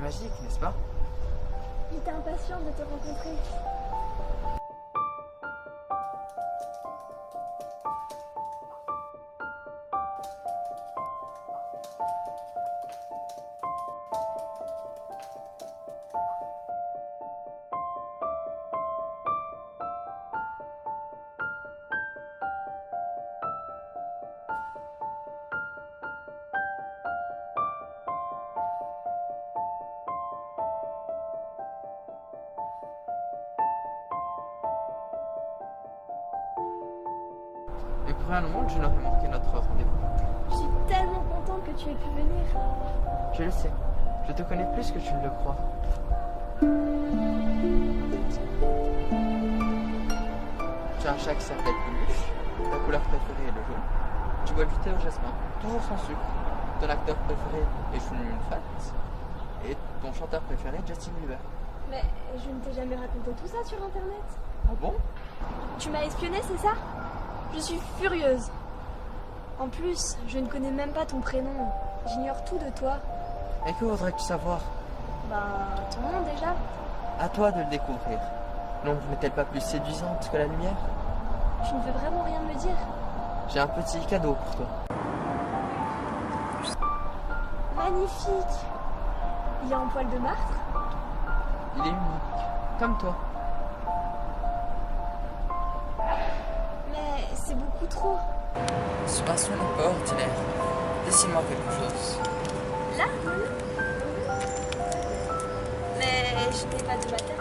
magique, n'est-ce pas? Il était impatient de te rencontrer. Mais pour rien au monde, je n'aurais manqué notre rendez-vous. Je suis tellement contente que tu aies pu venir. Je le sais. Je te connais plus que tu ne le crois. Tu as un chat qui s'appelle Peluche. Ta couleur préférée est le jaune. Tu bois du thé au jasmin, toujours sans sucre. Ton acteur préféré est Chounou Fat. Et ton chanteur préféré, Justin Bieber. Mais je ne t'ai jamais raconté tout ça sur internet. Ah bon? Tu m'as espionné, c'est ça? Je suis furieuse. En plus, je ne connais même pas ton prénom. J'ignore tout de toi. Et que voudrais-tu savoir? Bah, ton nom déjà. À toi de le découvrir. L'ombre n'est-elle pas plus séduisante que la lumière? Tu ne veux vraiment rien me dire. J'ai un petit cadeau pour toi. Magnifique. Il est en poil de martre. Il est unique, comme toi. Mais c'est beaucoup trop. Ce pinceau n'est pas ordinaire. Dessine-moi quelque chose. Là? Mais je n'ai pas de matériel.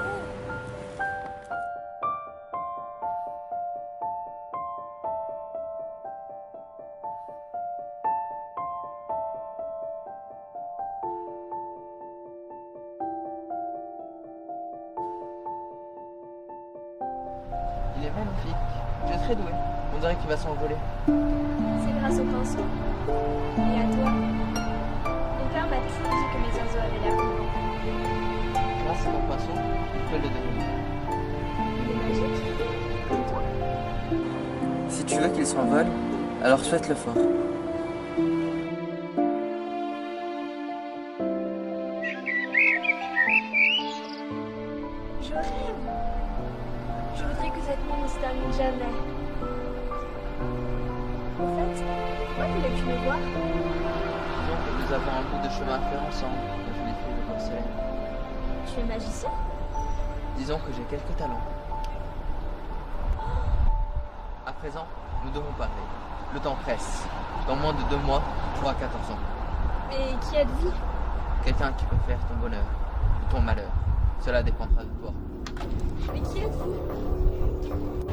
Il est magnifique. Tu es très doué. On dirait qu'il va s'envoler. C'est grâce au pinceau. Et à toi. Mon père m'a toujours dit que mes oiseaux avaient l'air vivants. Grâce à ton pinceau, tu peux le devenir. Il est magique. Comme toi. Si tu veux qu'il s'envole, alors souhaite-le fort. Je rêve. Je voudrais que cette nuit ne se termine jamais. En fait, pourquoi voulais-tu me voir? Disons que nous avons un bout de chemin à faire ensemble, ma jolie fille de porcelaine. Tu es magicien? Disons que j'ai quelques talents. À présent, nous devons parler. Le temps presse. Dans moins de 2 mois, tu auras 14 ans. Mais qui êtes-vous? Quelqu'un qui peut faire ton bonheur ou ton malheur. Cela dépendra de toi. Mais qui êtes-vous?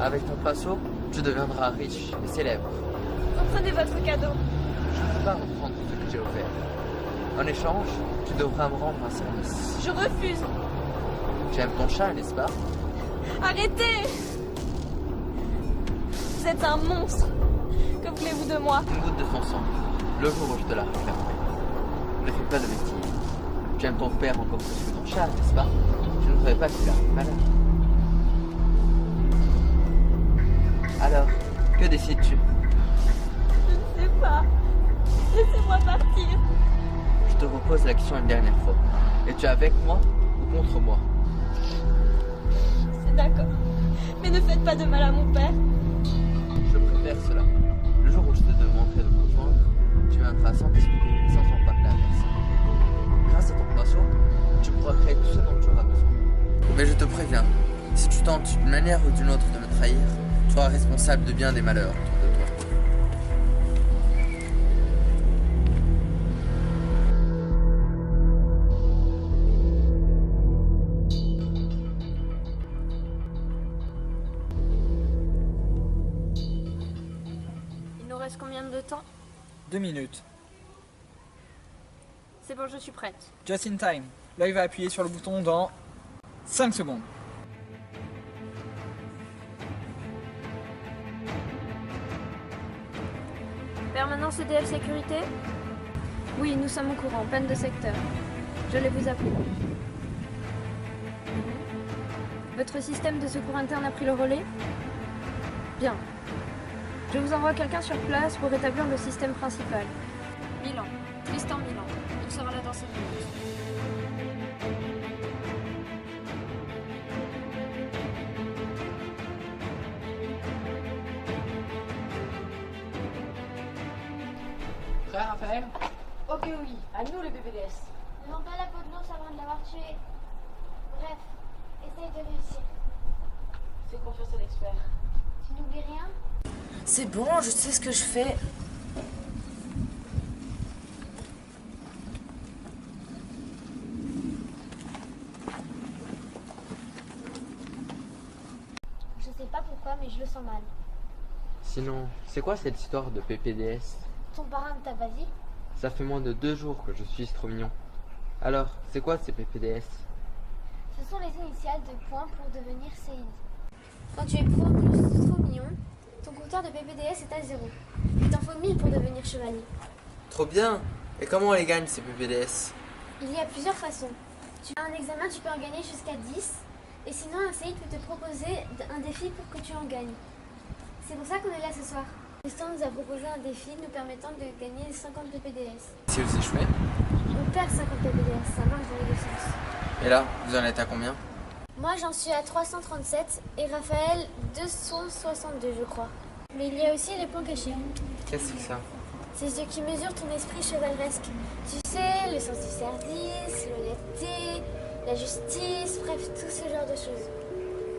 Avec ton pinceau, tu deviendras riche et célèbre. Reprenez votre cadeau. Je ne peux pas reprendre ce que j'ai offert. En échange, tu devras me rendre un service. Je refuse. Tu aimes ton chat, n'est-ce pas? Arrêtez! Vous êtes un monstre. Que voulez-vous de moi? Une goutte de son sang. Le jour où je te la réclamerai. Ne fais pas de bêtises. Tu aimes ton père encore plus que ton chat, n'est-ce pas? Je ne voudrais pas qu'il arrive malheur. Alors, que décides-tu? Je ne sais pas. Laissez-moi partir. Je te repose la question une dernière fois. Es-tu avec moi ou contre moi? C'est d'accord. Mais ne faites pas de mal à mon père. Je préfère cela. Le jour où je te demanderai de me rejoindre, tu viendras sans discuter et sans en parler à personne. Grâce à ton pinceau, tu pourras créer tout ce dont tu auras besoin. Mais je te préviens, si tu tentes d'une manière ou d'une autre de me trahir, tu seras responsable de bien des malheurs autour de toi. Il nous reste combien de temps? 2 minutes. C'est bon, je suis prête. Just in time. Là, il va appuyer sur le bouton dans 5 secondes. Permanence EDF Sécurité? Oui, nous sommes au courant, panne de secteur. Je vais vous appeler. Votre système de secours interne a pris le relais? Bien. Je vous envoie quelqu'un sur place pour rétablir le système principal. Milan. Tristan Milan. Il sera là dans 5 minutes. Prêt, Raphaël? Ok, oui, à nous les PPDS. Ne vends pas la peau de l'ours avant de l'avoir tué. Bref, essaye de réussir. Fais confiance à l'expert. Tu n'oublies rien? C'est bon, je sais ce que je fais. Je sais pas pourquoi, mais je le sens mal. Sinon, c'est quoi cette histoire de PPDS? Ton parrain ne t'a pas dit? Ça fait moins de 2 jours que je suis trop mignon. Alors, c'est quoi ces PPDS? Ce sont les initiales de points pour devenir CI. Quand tu es pro plus trop mignon, ton compteur de PPDS est à 0. Il t'en faut 1000 pour devenir chevalier. Trop bien! Et comment on les gagne ces PPDS? Il y a plusieurs façons. Tu as un examen, tu peux en gagner jusqu'à 10. Et sinon, un CI peut te proposer un défi pour que tu en gagnes. C'est pour ça qu'on est là ce soir. Tristan nous a proposé un défi nous permettant de gagner 50 PPDS. Si vous échouez. On perd 50 PPDS, ça marche dans les deux sens. Et là, vous en êtes à combien? Moi j'en suis à 337 et Raphaël 262 je crois. Mais il y a aussi les points cachés. Qu'est-ce que c'est ça? C'est ce qui mesure ton esprit chevaleresque. Tu sais, le sens du service, l'honnêteté, la justice, bref, tout ce genre de choses.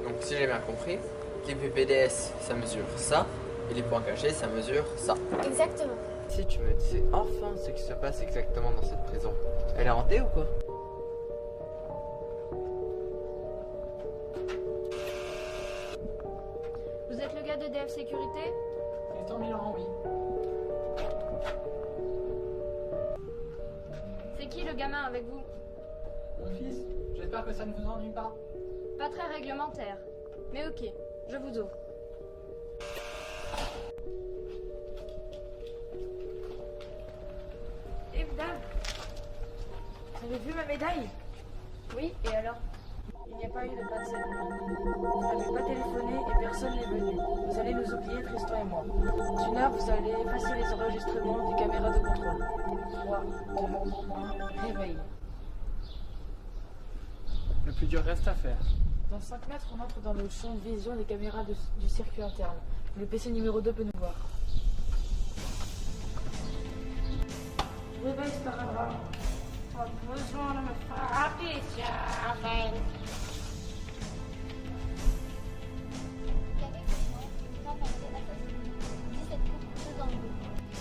Donc si j'ai bien compris, les PPDS ça mesure ça, et les points cachés ça mesure ça. Exactement. Si tu me disais enfin ce qui se passe exactement dans cette prison, elle est hantée ou quoi? Vous êtes le gars de DF Sécurité? Tristan Milan, oui. C'est qui le gamin avec vous? Mon fils, j'espère que ça ne vous ennuie pas. Pas très réglementaire. Mais ok, je vous ouvre. Évidemment. Vous avez vu ma médaille? Oui, et alors? Il n'y a pas eu de panne cette nuit. Vous n'avez pas téléphoné et personne n'est venu. Vous allez nous oublier, Tristan et moi. Dans une heure, vous allez effacer les enregistrements des caméras de contrôle. 3, 2, 1, réveil. Le plus dur reste à faire. Dans 5 mètres, on entre dans le champ de vision des caméras du circuit interne. Le PC numéro 2 peut nous voir. Réveille, Sparadrap. Pas besoin de me frapper, Raphaël. Qu'avec moi, nous avons été assassinés. 17 coups dans le dos.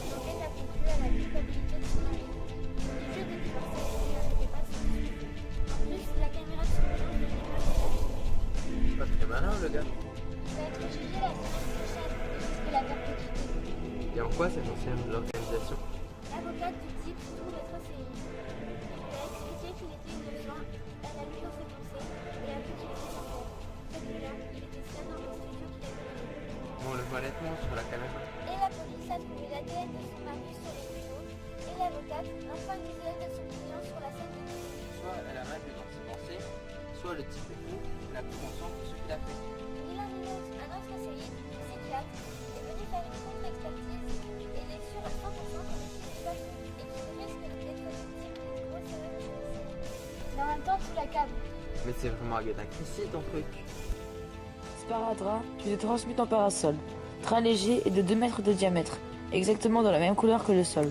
L'enquête a conclu à la culpabilité de son mari. Il disait de divorcer et il n'arrivait pas de se justifier. En plus, la caméra de surveillance ne l'est pas fiable. Pas très malin le gars. Il va être jugé la semaine prochaine jusqu'à la perpétuité. Et en quoi ça concerne l'organisation? L'avocate du type trouve être CI. Il a expliqué qu'il était innocent, elle a lu dans ses pensées et a vu qu'il était sincère. Cette nuit-là, il était seul dans le studio qu'il avait donné. On le voit nettement sur la caméra. Et la police a trouvé l'ADN de son mari sur les tuyaux et l'avocate enfin une visuel de son client sur la scène de crime. Soit elle a mal vu dans ses pensées, soit le type est fou, il n'a plus conscience de ce qu'il a fait. Ni l'un ni l'autre, un autre CI, psychiatre, est venu faire une contre-expertise et il est sûr à 100% que le type est pas fou et qu'il risque d'être victime d'une grosse erreur de policier. Mais en même temps, tout l'accable. Mais c'est vraiment Agatha Christie ton truc. Sparadrap, tu t'es transmis ton parasol. Très léger et de 2 mètres de diamètre. Exactement dans la même couleur que le sol.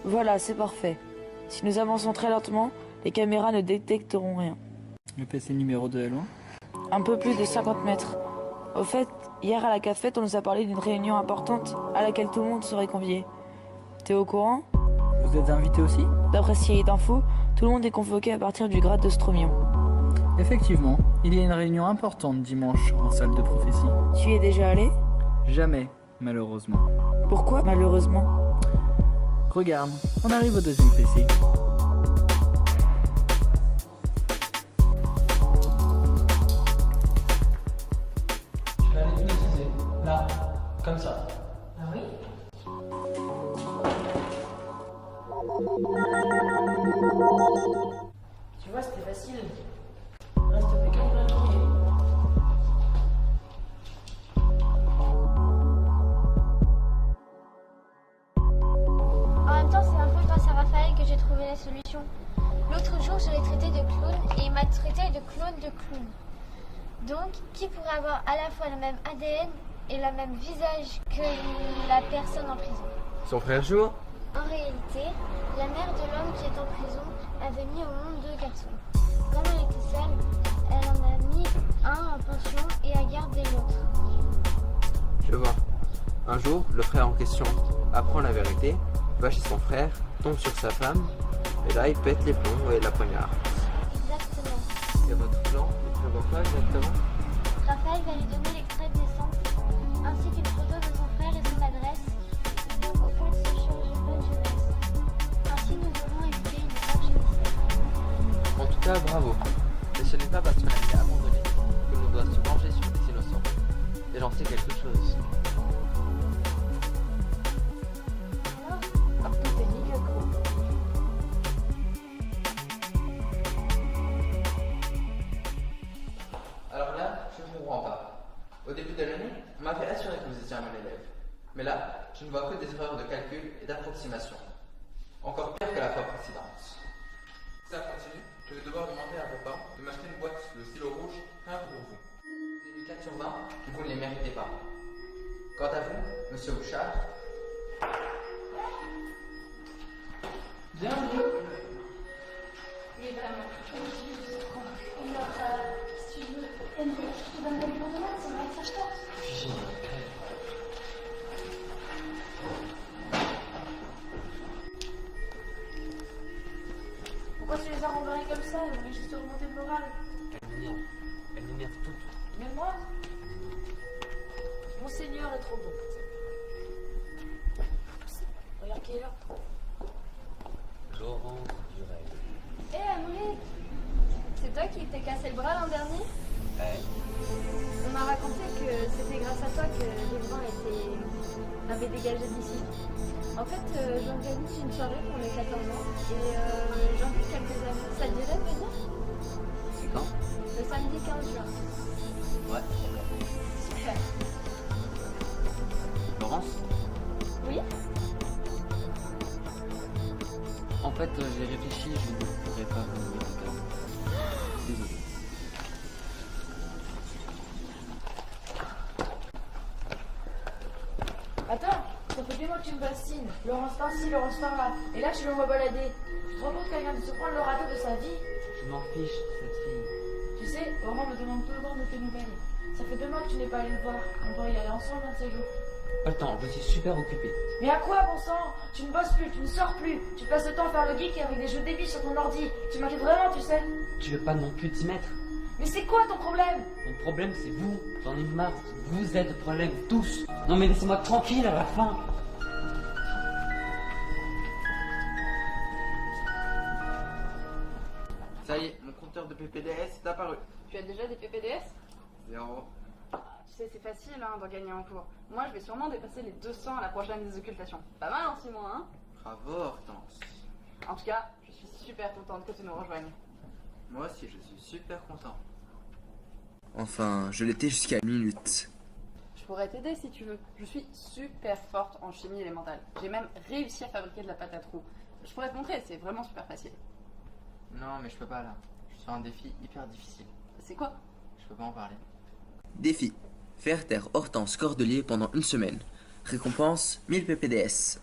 Voilà, c'est parfait. Si nous avançons très lentement, les caméras ne détecteront rien. Le PC numéro 2 est loin. Un peu plus de 50 mètres. Au fait, hier à la cafette, on nous a parlé d'une réunion importante à laquelle tout le monde serait convié. T'es au courant? Vous êtes invité aussi? D'après Cyril d'Info, tout le monde est convoqué à partir du grade de Stromion. Effectivement, il y a une réunion importante dimanche en salle de prophétie. Tu y es déjà allé? Jamais, malheureusement. Pourquoi, malheureusement? Regarde, on arrive au deuxième PC. Je vais aller l'utiliser. Là, comme ça. Ah oui? Tu vois, c'était facile. Reste plus qu'à me trouver. En même temps, c'est un peu grâce à Raphaël que j'ai trouvé la solution. L'autre jour, je l'ai traité de clown et il m'a traité de clone de clown. Donc, qui pourrait avoir à la fois le même ADN et le même visage que la personne en prison? Son frère jumeau? En réalité, la mère de l'homme qui est en prison avait mis au monde 2 garçons. Comme elle était seule, elle en a mis un en pension et a gardé l'autre. Je vois. Un jour, le frère en question apprend la vérité, va chez son frère, tombe sur sa femme, et là il pète les plombs et la poignarde. Exactement. Et votre plan, il prévoit quoi exactement? Raphaël va lui donner l'extrait de naissance, ainsi qu'une photo de son frère et son adresse. Donc au cas de ce chirurgien de jeunesse. Ainsi nous aurons évité une grave génocide. En tout cas, bravo. Et ce n'est pas parce qu'on a été abandonné que l'on doit se venger sur des innocents. Et j'en sais quelque chose. Alors, Tout est nickel, gros. Alors là, je ne comprends pas. Au début de l'année, on m'avait assuré que vous étiez un bon élève. Mais là, je ne vois que des erreurs de calcul et d'approximation. Encore pire que la fois précédente. Si ça continue, je vais devoir demander à vos parents de m'acheter une boîte de stylo rouge rien que pour vous. Vous avez eu 4 sur 20 et vous ne les méritez pas. Quant à vous, monsieur Bouchard, Bienvenue. Il est vraiment. si tu veux, Henry, je te donnerai le bon de maths, c'est vrai que ça je porte. Pourquoi tu les as renvoyés comme ça? Elles vont juste remonter le moral. Elle m'énerve toutes. Mais moi, mon seigneur est trop bon. Regarde qui est là. Laurent Durel. Hé, Henry, c'est toi qui t'es cassé le bras l'an dernier? On m'a raconté que c'était grâce à toi que les avaient dégagé d'ici. En fait, j'organise une soirée pour les 14 ans et j'invite quelques amis. Ça te dirait de venir? c'est quand? Le samedi 15 juin. Ouais. Super. Laurence? Oui? En fait, j'ai réfléchi, je ne pourrais pas venir tout à l'heure. Désolé. Attends, ça fait 2 mois que tu me bassines. Laurence par-ci, Laurence par-là. Et là, tu l'envoies balader. Tu te rends compte qu'elle vient de se prendre le râteau de sa vie? Je m'en fiche, cette fille. Tu sais, Laurent me demande tout le temps de tes nouvelles. Ça fait 2 mois que tu n'es pas allé le voir. On doit y aller ensemble un de ces jours. Pas le temps, je suis super occupé. Mais à quoi, bon sang? Tu ne bosses plus, tu ne sors plus. Tu passes le temps à faire le geek avec des jeux débiles sur ton ordi. Tu m'inquiètes vraiment, tu sais. Tu veux pas non plus t'y mettre? Mais c'est quoi ton problème? Mon problème c'est vous, j'en ai marre. Vous êtes le problème, tous. Non mais laissez-moi tranquille à la fin. Ça y est, mon compteur de PPDS est apparu. Tu as déjà des PPDS? 0. Tu sais, c'est facile d'en gagner un cours. Moi, je vais sûrement dépasser les 200 à la prochaine des occultations. Pas mal en 6 mois, hein? Bravo, Hortense. En tout cas, je suis super contente que tu nous rejoignes. Moi aussi, je suis super content. Enfin, je l'étais jusqu'à une minute. Je pourrais t'aider si tu veux. Je suis super forte en chimie élémentale. J'ai même réussi à fabriquer de la pâte à trous. Je pourrais te montrer, c'est vraiment super facile. Non, mais je peux pas là. Je suis sur un défi hyper difficile. C'est quoi? Je peux pas en parler. Défi. Faire taire Hortense Cordelier pendant une semaine. Récompense 1000 PPDS.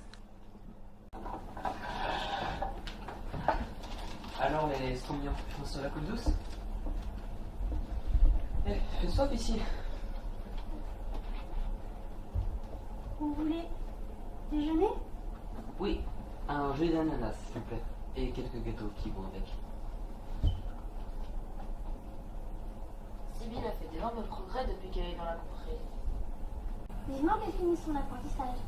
Alors les soignants, on se la coule douce? Eh, fais soif ici. Vous voulez déjeuner? Oui, un jus d'ananas s'il vous plaît. Et quelques gâteaux qui vont avec. Sibylle a fait d'énormes progrès depuis qu'elle est dans la contrée. Vivement qu'elle finisse son apprentissage.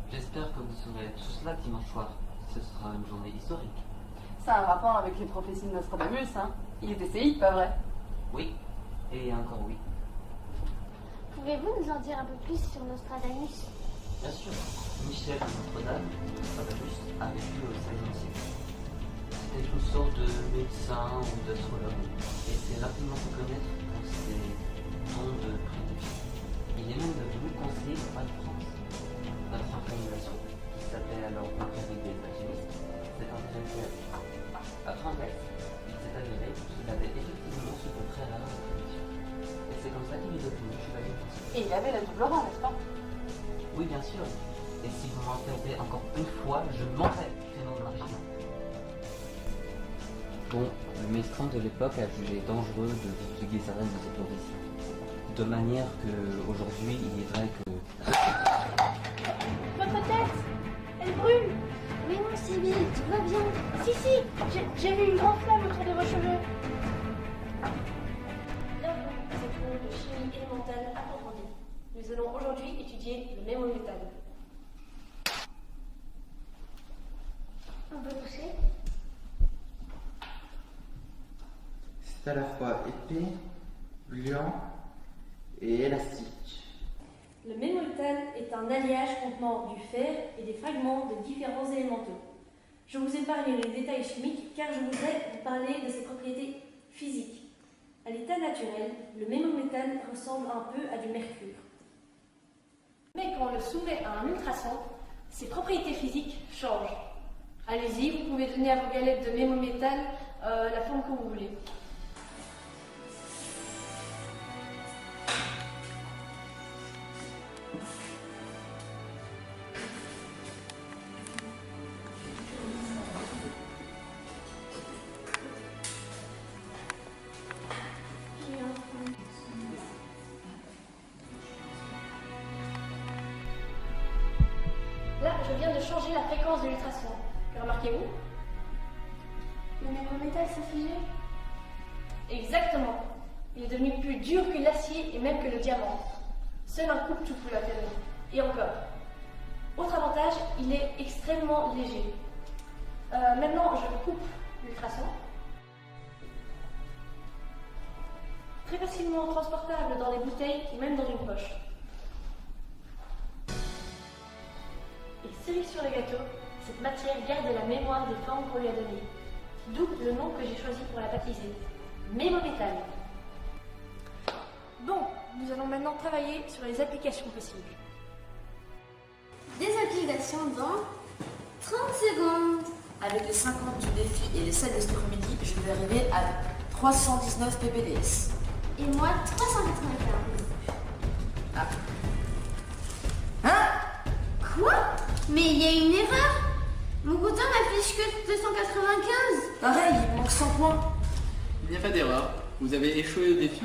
J'espère que vous serez tous là dimanche soir. Ce sera une journée historique. Ça a un rapport avec les prophéties de Nostradamus, hein? Il est essayé, pas vrai? Oui, et encore oui. Pouvez-vous nous en dire un peu plus sur Nostradamus? Bien sûr, Michel de Notre-Dame, Nostradamus, a vécu au XVIe siècle. C'était une sorte de médecin ou d'astrologue, et s'est rapidement fait connaître pour ses dons de prédiction. Il est même devenu conseiller du roi de France. Notre organisation, qui s'appelait alors l'Empire des Alchimistes, s'est intéressée à lui. Après un test, il s'est avéré qu'il avait effectivement ce peu très rare de prédiction. Et c'est comme ça qu'il est devenu chevalier français. Et il avait la double aura, n'est-ce pas? Oui, bien sûr. Et si vous m'en perdez encore une fois, je manquerai du nom de l'argent. Bon, le maestran de l'époque a jugé dangereux de utiliser des touristes. De manière qu'aujourd'hui, il est vrai que... Votre tête, elle brûle. Mais non, Sibyl, tout va bien. Si, j'ai vu une grande flamme autour de vos cheveux. Bienvenue à cette cours de chimie élémentale approfondie. Nous allons aujourd'hui étudier le mémométal. On peut toucher? C'est à la fois épais, gluant et élastique. Le mémométal est un alliage contenant du fer et des fragments de différents élémentaux. Je vous épargne les détails chimiques car je voudrais vous parler de ses propriétés physiques. À l'état naturel, le mémométal ressemble un peu à du mercure. Mais quand on le soumet à un ultrason, ses propriétés physiques changent. Allez-y, vous pouvez donner à vos galettes de mémométal la forme que vous voulez. Là, je viens de changer la fréquence de l'ultrason. Que remarquez-vous? Le mémométal s'est figé? Exactement. Il est devenu plus dur que l'acier et même que le diamant. Seul un coupe-tout peut l'atteindre. Et encore. Autre avantage, il est extrêmement léger. Maintenant, je coupe l'ultrason. Très facilement transportable dans des bouteilles et même dans une poche. Et cerise sur le gâteau, cette matière garde la mémoire des formes qu'on lui a données. D'où le nom que j'ai choisi pour la baptiser, mémométal. Bon, nous allons maintenant travailler sur les applications possibles. Des applications dans 30 secondes. Avec les 50 du défi et les 7 de cet après-midi, je vais arriver à 319 ppds. Et moi, 395. Ah. Hein? Quoi? Mais il y a une erreur. Mon bouton n'affiche que 295. Pareil, il manque 100 points. Il n'y a pas d'erreur, vous avez échoué au défi.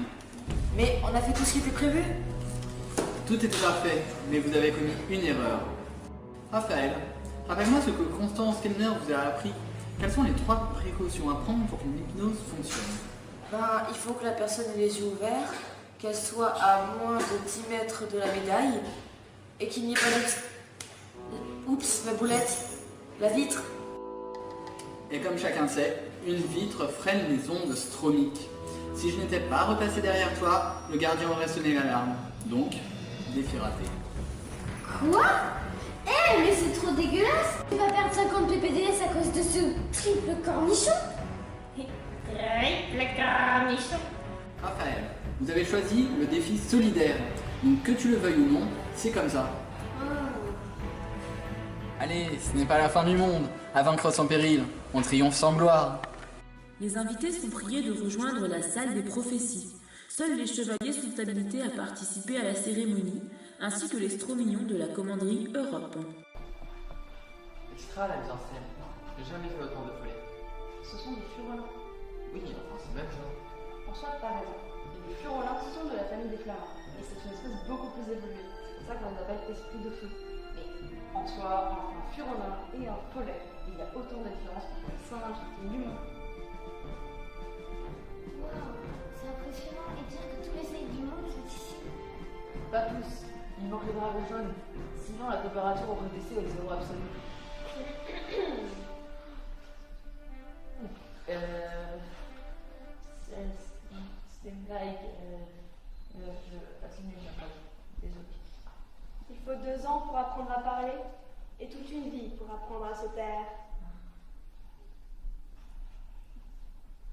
Mais on a fait tout ce qui était prévu. Tout était parfait, mais vous avez commis une erreur. Raphaël, rappelle-moi ce que Constance Kellner vous a appris. Quelles sont les 3 précautions à prendre pour qu'une hypnose fonctionne? Il faut que la personne ait les yeux ouverts, qu'elle soit à moins de 10 mètres de la médaille, et qu'il n'y ait pas de... Oups, ma boulette. La vitre. Et comme chacun sait, une vitre freine les ondes stromiques. Si je n'étais pas repassé derrière toi, le gardien aurait sonné l'alarme. Donc, défi raté. Quoi? Eh, mais c'est trop dégueulasse. Tu vas perdre 50 ppds à cause de ce triple cornichon. Triple cornichon. Raphaël, vous avez choisi le défi solidaire. Donc que tu le veuilles ou non, c'est comme ça. Allez, ce n'est pas la fin du monde. À vaincre sans péril, on triomphe sans gloire. Les invités sont priés de rejoindre la salle des prophéties. Seuls les chevaliers sont habilités à participer à la cérémonie, ainsi que les stromignons de la commanderie Europe. Extra la mise en scène. J'ai jamais fait autant de folie. Ce sont des furolins. Oui, enfin c'est le même genre. En soi, t'as raison. Et les furolins sont de la famille des flamands. Et c'est une espèce beaucoup plus évoluée. C'est pour ça qu'on les appelle esprit de feu. Mais en soi, entre un furolin et un follet, il y a autant de différences entre les singes et l'humain. Waouh, c'est impressionnant. Et dire que tous les saints du monde sont ici. Pas tous. Il manque les dragons jaunes. Sinon, la température aurait baissé au zéro absolu. C'est une blague. Je continue ma phrase. Désolé. Il faut 2 ans pour apprendre à parler et toute une vie pour apprendre à se taire.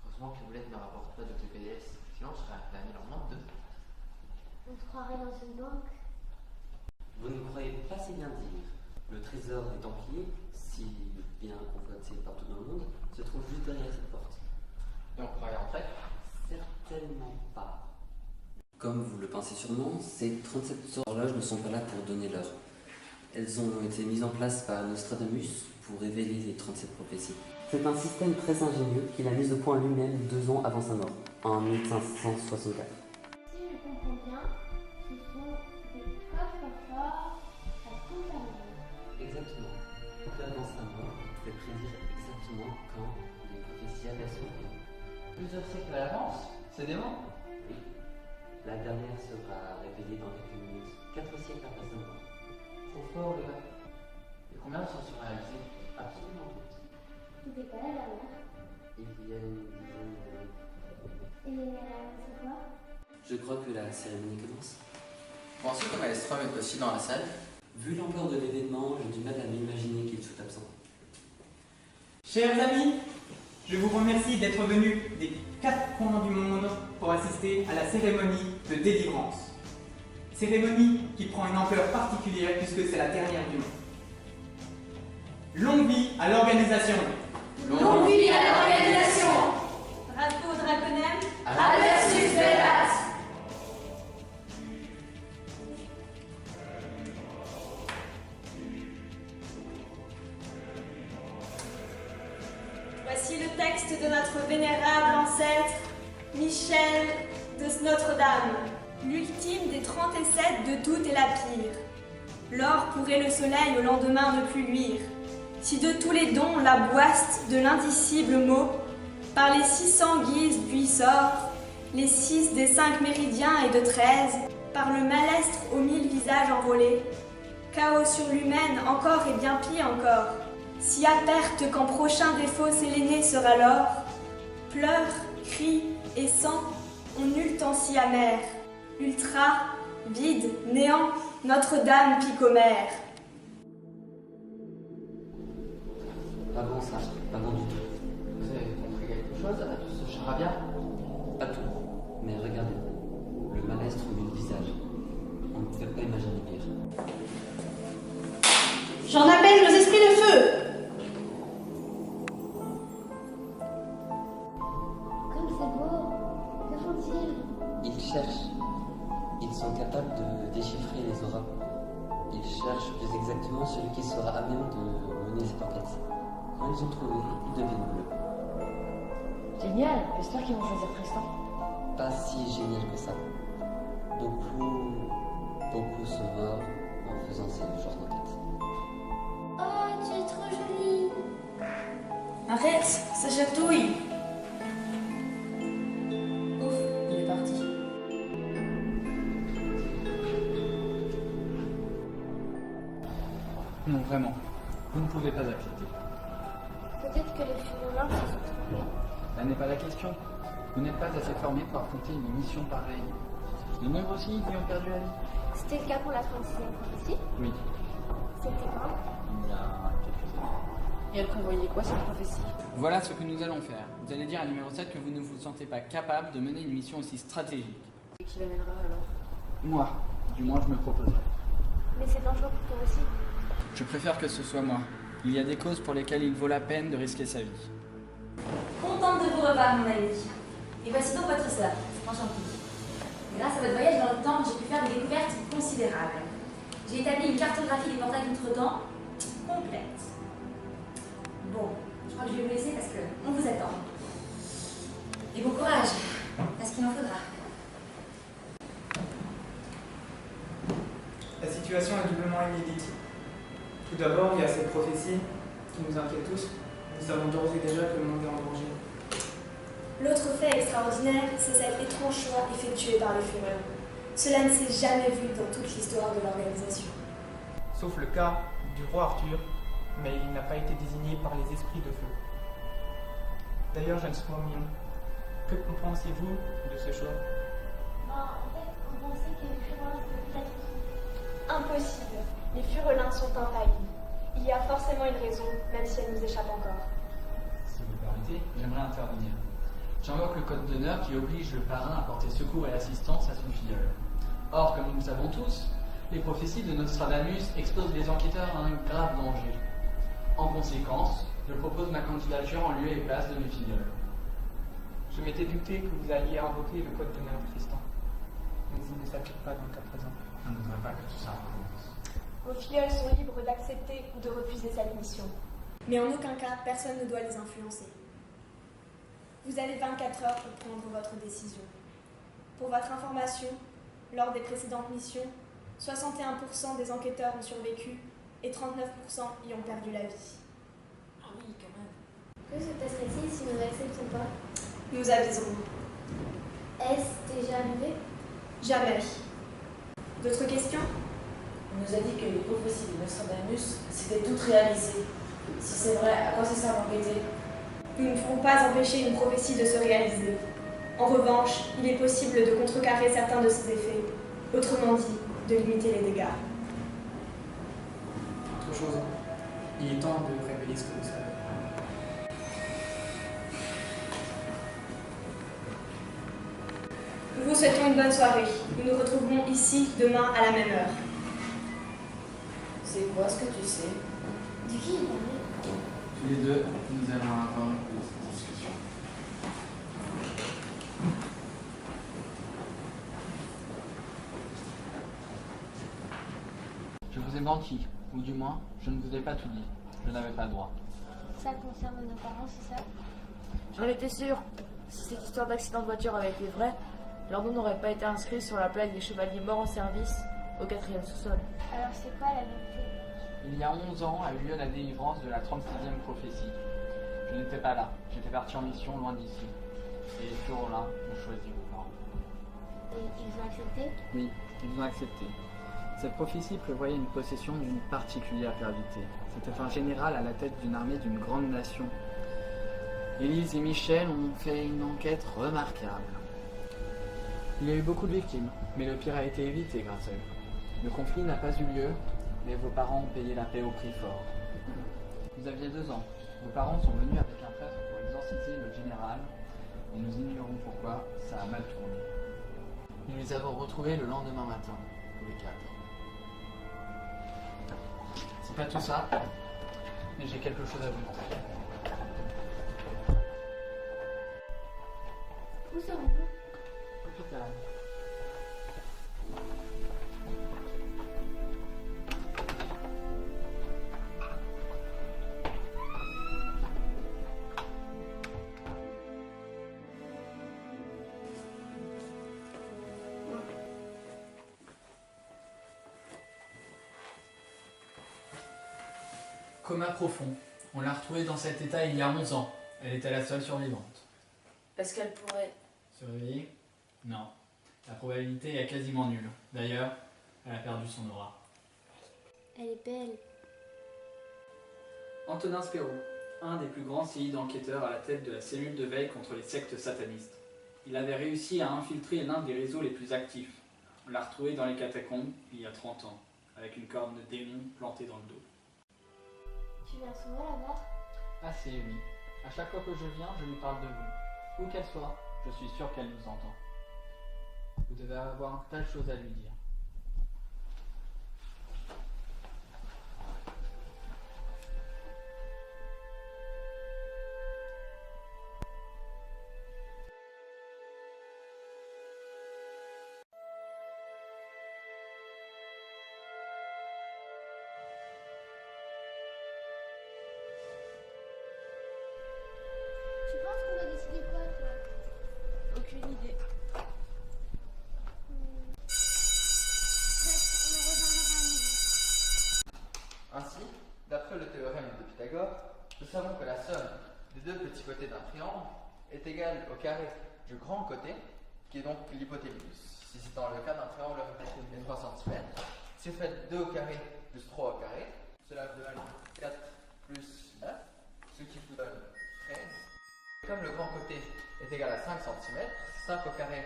Heureusement que Boulette ne rapporte pas de TPS, sinon je serais acclamé en moins de 2. On te croirait dans une banque. Vous ne croyez pas si bien dire. Le trésor des Templiers, si bien convoité partout dans le monde, se trouve juste derrière cette porte. Et on croyait entrer? Certainement pas. Comme vous le pensez sûrement, ces 37 horloges ne sont pas là pour donner l'heure. Elles ont été mises en place par Nostradamus pour révéler les 37 prophéties. C'est un système très ingénieux qu'il a mis au point lui-même 2 ans avant sa mort, en 1564. Si je comprends bien, ce sont des coffres-forts à compte à rebours. Exactement. Peu avant sa mort, il pouvait prédire exactement quand les prophéties allaient se révéler. Plusieurs siècles à l'avance, c'est dément. Oui. La dernière sera révélée dans quelques minutes, 4 siècles après sa mort. Trop fort, le gars. Et combien sont surréalisés? Absolument toutes. C'était pas la dernière. Il y a une dizaine d'années. Et c'est quoi? Je crois que la cérémonie commence. Pensez que Maelstrom est aussi dans la salle? Vu l'ampleur de l'événement, j'ai du mal à m'imaginer qu'il soit absent. Chers amis, je vous remercie d'être venus des 4 coins du monde pour assister à la cérémonie de délivrance. Cérémonie qui prend une ampleur particulière puisque c'est la dernière du monde. Longue vie à l'organisation. Longue vie à l'organisation. Draco Draconem. Aversus Bellas. Voici le texte de notre vénérable ancêtre, Michel de Notre-Dame. L'ultime des 37 de toutes est la pire. L'or pourrait le soleil au lendemain ne plus luire. Si de tous les dons la boiste de l'indicible mot, par les 600 guises puis sort, les 6 des 5 méridiens et de 13, par le malestre aux 1000 visages envolés, chaos sur l'humaine encore et bien pis encore, si à perte qu'en prochain défaut séléné sera l'or, pleurs, cris et sang ont nul temps si amer, ultra, vide, néant, Notre-Dame picomère. Pas bon ça, pas bon du tout. Vous avez compris quelque chose à tout ce charabia? Pas tout, mais regardez, le malestre au mille visages. On ne pouvait pas imaginer pire. J'en appelle aux esprits de feu. Comme c'est beau, que font-ils? Ils cherchent. Ils sont capables de déchiffrer les auras. Ils cherchent plus exactement celui qui sera à même de mener cette enquête. Quand ils ont trouvé, ils deviennent bleus. Génial, j'espère qu'ils vont choisir Tristan. Pas si génial que ça. Beaucoup sont morts en faisant ce genre d'enquête. Oh, tu es trop jolie. Arrête, ça chatouille. Ouf, il est parti. Non, vraiment. Vous ne pouvez pas accepter. Peut-être que les furulents se sont trompés. Là n'est pas la question. Vous n'êtes pas assez formé pour affronter une mission pareille. De nombreux aussi y ont perdu la vie. C'était le cas pour la 36e prophétie. Oui, C'était quand? il y a quelques années. Et elle prévoyait quoi cette prophétie? Voilà ce que nous allons faire. Vous allez dire à numéro 7 que vous ne vous sentez pas capable de mener une mission aussi stratégique. Et qui l'amènera alors? Moi, du moins je me proposerai. Mais c'est dangereux pour toi aussi. Je préfère que ce soit moi. Il y a des causes pour lesquelles il vaut la peine de risquer sa vie. Contente de vous revoir, mon ami. Et voici donc votre sœur, enchantée. Grâce à votre voyage dans le temps, j'ai pu faire des découvertes considérables. J'ai établi une cartographie des portails d'outre-temps complète. Bon, je crois que je vais vous laisser parce qu'on vous attend. Et bon courage, parce qu'il en faudra. La situation est doublement inédite. Tout d'abord, il y a cette prophétie qui nous inquiète tous. Nous savons d'ores et déjà que le monde est en danger. L'autre fait extraordinaire, c'est cet étrange choix effectué par les fureurs. Cela ne s'est jamais vu dans toute l'histoire de l'organisation. Sauf le cas du roi Arthur, mais il n'a pas été désigné par les esprits de feu. D'ailleurs, jeune Scormion, que pensez-vous de ce choix? En fait, on pensait que les fureurs étaient peut-être... Impossible. Les furelins sont infaillibles. Il y a forcément une raison, même si elle nous échappe encore. Si vous permettez, j'aimerais intervenir. J'invoque le code d'honneur qui oblige le parrain à porter secours et assistance à son filleul. Or, comme nous le savons tous, les prophéties de Nostradamus exposent les enquêteurs à un grave danger. En conséquence, je propose ma candidature en lieu et place de mes filleuls. Je m'étais douté que vous alliez invoquer le code d'honneur de Tristan. Mais il ne s'applique pas dans le cas présent. Je ne voudrais pas que tout ça recommence. Vos filleuls sont libres d'accepter ou de refuser cette mission. Mais en aucun cas, personne ne doit les influencer. Vous avez 24 heures pour prendre votre décision. Pour votre information, lors des précédentes missions, 61% des enquêteurs ont survécu et 39% y ont perdu la vie. Ah oui, quand même. Que se passerait-il si nous n'acceptons pas? Nous aviserons. Est-ce déjà arrivé? Jamais. D'autres questions? On nous a dit que les prophéties de Nostradamus s'étaient toutes réalisées. Si c'est vrai, à quoi ça sert d'enquêter? Nous ne pourrons pas empêcher une prophétie de se réaliser. En revanche, il est possible de contrecarrer certains de ses effets. Autrement dit, de limiter les dégâts. Autre chose, il est temps de révéler ce que vous savez. Nous vous souhaitons une bonne soirée. Nous nous retrouverons ici demain à la même heure. C'est quoi ce que tu sais? De qui il parlait? Tous les deux, nous allons avoir une petite discussion. Je vous ai menti, ou du moins, je ne vous ai pas tout dit. Je n'avais pas le droit. Ça concerne nos parents, c'est ça? J'en étais sûr. Si cette histoire d'accident de voiture avait été vraie, leur nom n'aurait pas été inscrit sur la plaque des chevaliers morts en service au 4e sous-sol. Alors c'est quoi la vérité? Il y a 11 ans a eu lieu la délivrance de la 36e prophétie. Je n'étais pas là, j'étais parti en mission loin d'ici. Et ce jour-là, ont choisi vos parents. Et ils ont accepté? Oui, ils ont accepté. Cette prophétie prévoyait une possession d'une particulière gravité. C'était un général à la tête d'une armée d'une grande nation. Élise et Michel ont fait une enquête remarquable. Il y a eu beaucoup de victimes, mais le pire a été évité grâce à eux. Le conflit n'a pas eu lieu, mais vos parents ont payé la paix au prix fort. Vous aviez 2 ans. Vos parents sont venus avec un prêtre pour exorciser le général, et nous ignorons pourquoi ça a mal tourné. Nous les avons retrouvés le lendemain matin, tous les 4. C'est pas tout ça, mais j'ai quelque chose à vous montrer. Où serons-nous? Hôpital. Coma profond. On l'a retrouvée dans cet état il y a 11 ans. Elle était la seule survivante. Est-ce qu'elle pourrait... Se réveiller? Non. La probabilité est quasiment nulle. D'ailleurs, elle a perdu son aura. Elle est belle. Antonin Spérou, un des plus grands séides enquêteurs à la tête de la cellule de veille contre les sectes satanistes. Il avait réussi à infiltrer l'un des réseaux les plus actifs. On l'a retrouvé dans les catacombes il y a 30 ans, avec une corne de démon plantée dans le dos. Tu viens souvent la voir? Assez, oui. À chaque fois que je viens, je lui parle de vous. Où qu'elle soit, je suis sûr qu'elle nous entend. Vous devez avoir un tas de choses à lui dire. Tu penses qu'on va décider quoi, toi? Aucune idée. Bref, on en reviendra à midi. Ainsi, d'après le théorème de Pythagore, nous savons que la somme des 2 petits côtés d'un triangle est égale au carré du grand côté, qui est donc l'hypoténuse. Si c'est dans le cas d'un triangle répété de 3 cm, si vous faites 2 au carré plus 3 au carré, cela vous donne 4 plus 9, ce qui vous donne 13. Comme le grand côté est égal à 5 cm, 5 au carré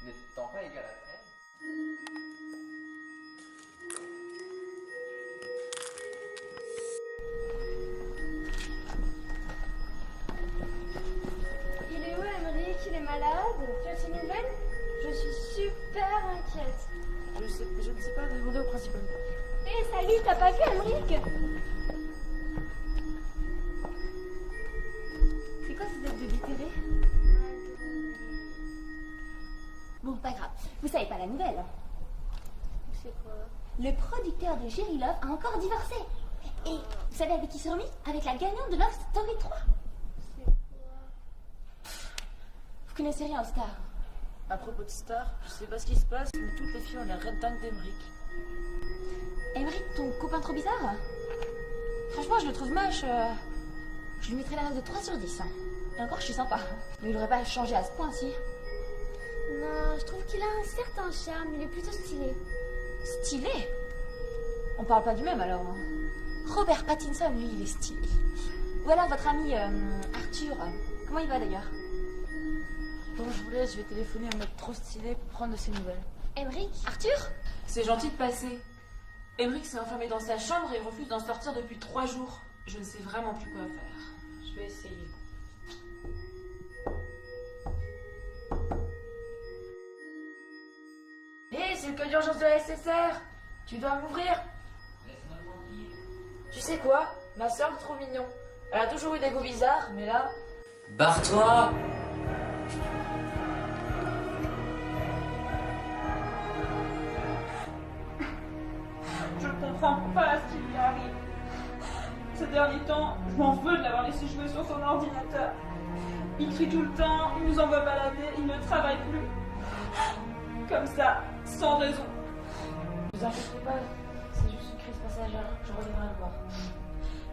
n'étant pas égal à 13, Il est où, Emmerich? Il est malade? Tu as ses nouvelles? Je suis super inquiète. Je ne sais pas, demander au principal. Hé, salut, t'as pas vu Emmerich? C'est quoi ces têtes de déterré? Bon, pas grave. Vous savez pas la nouvelle. C'est quoi? Le producteur de Jerry Love a encore divorcé. Et vous savez avec qui se remis? Avec la gagnante de Love Story 3. C'est quoi? Vous connaissez rien aux stars? À propos de Star, je sais pas ce qui se passe, mais toutes les filles ont l'air red dingue d'Emeric. Emeric, ton copain trop bizarre? Franchement, je le trouve moche. Je lui mettrais la note de 3 sur 10. Et encore, je suis sympa. Mais il devrait pas changer à ce point-ci. Non, je trouve qu'il a un certain charme, il est plutôt stylé. Stylé? On parle pas du même alors. Hein. Robert Pattinson, lui, il est stylé. Ou alors votre ami Arthur. Comment il va d'ailleurs? Bon, je vous laisse, je vais téléphoner à un mec trop stylé pour prendre de ses nouvelles. Emeric? Arthur? C'est gentil de passer. Emeric s'est enfermé dans sa chambre et refuse d'en sortir depuis 3 jours. Je ne sais vraiment plus quoi faire. Je vais essayer. Hé, c'est le code d'urgence de la SSR. Tu dois m'ouvrir. Tu sais quoi? Ma soeur est trop mignon. Elle a toujours eu des goûts bizarres, mais là... Barre-toi! Je ne comprends pas ce qui lui arrive. Ces derniers temps, je m'en veux de l'avoir laissé jouer sur son ordinateur. Il crie tout le temps, il nous envoie balader, il ne travaille plus. Comme ça, sans raison. Ne vous inquiétez pas, c'est juste une crise passagère. Je reviendrai le voir.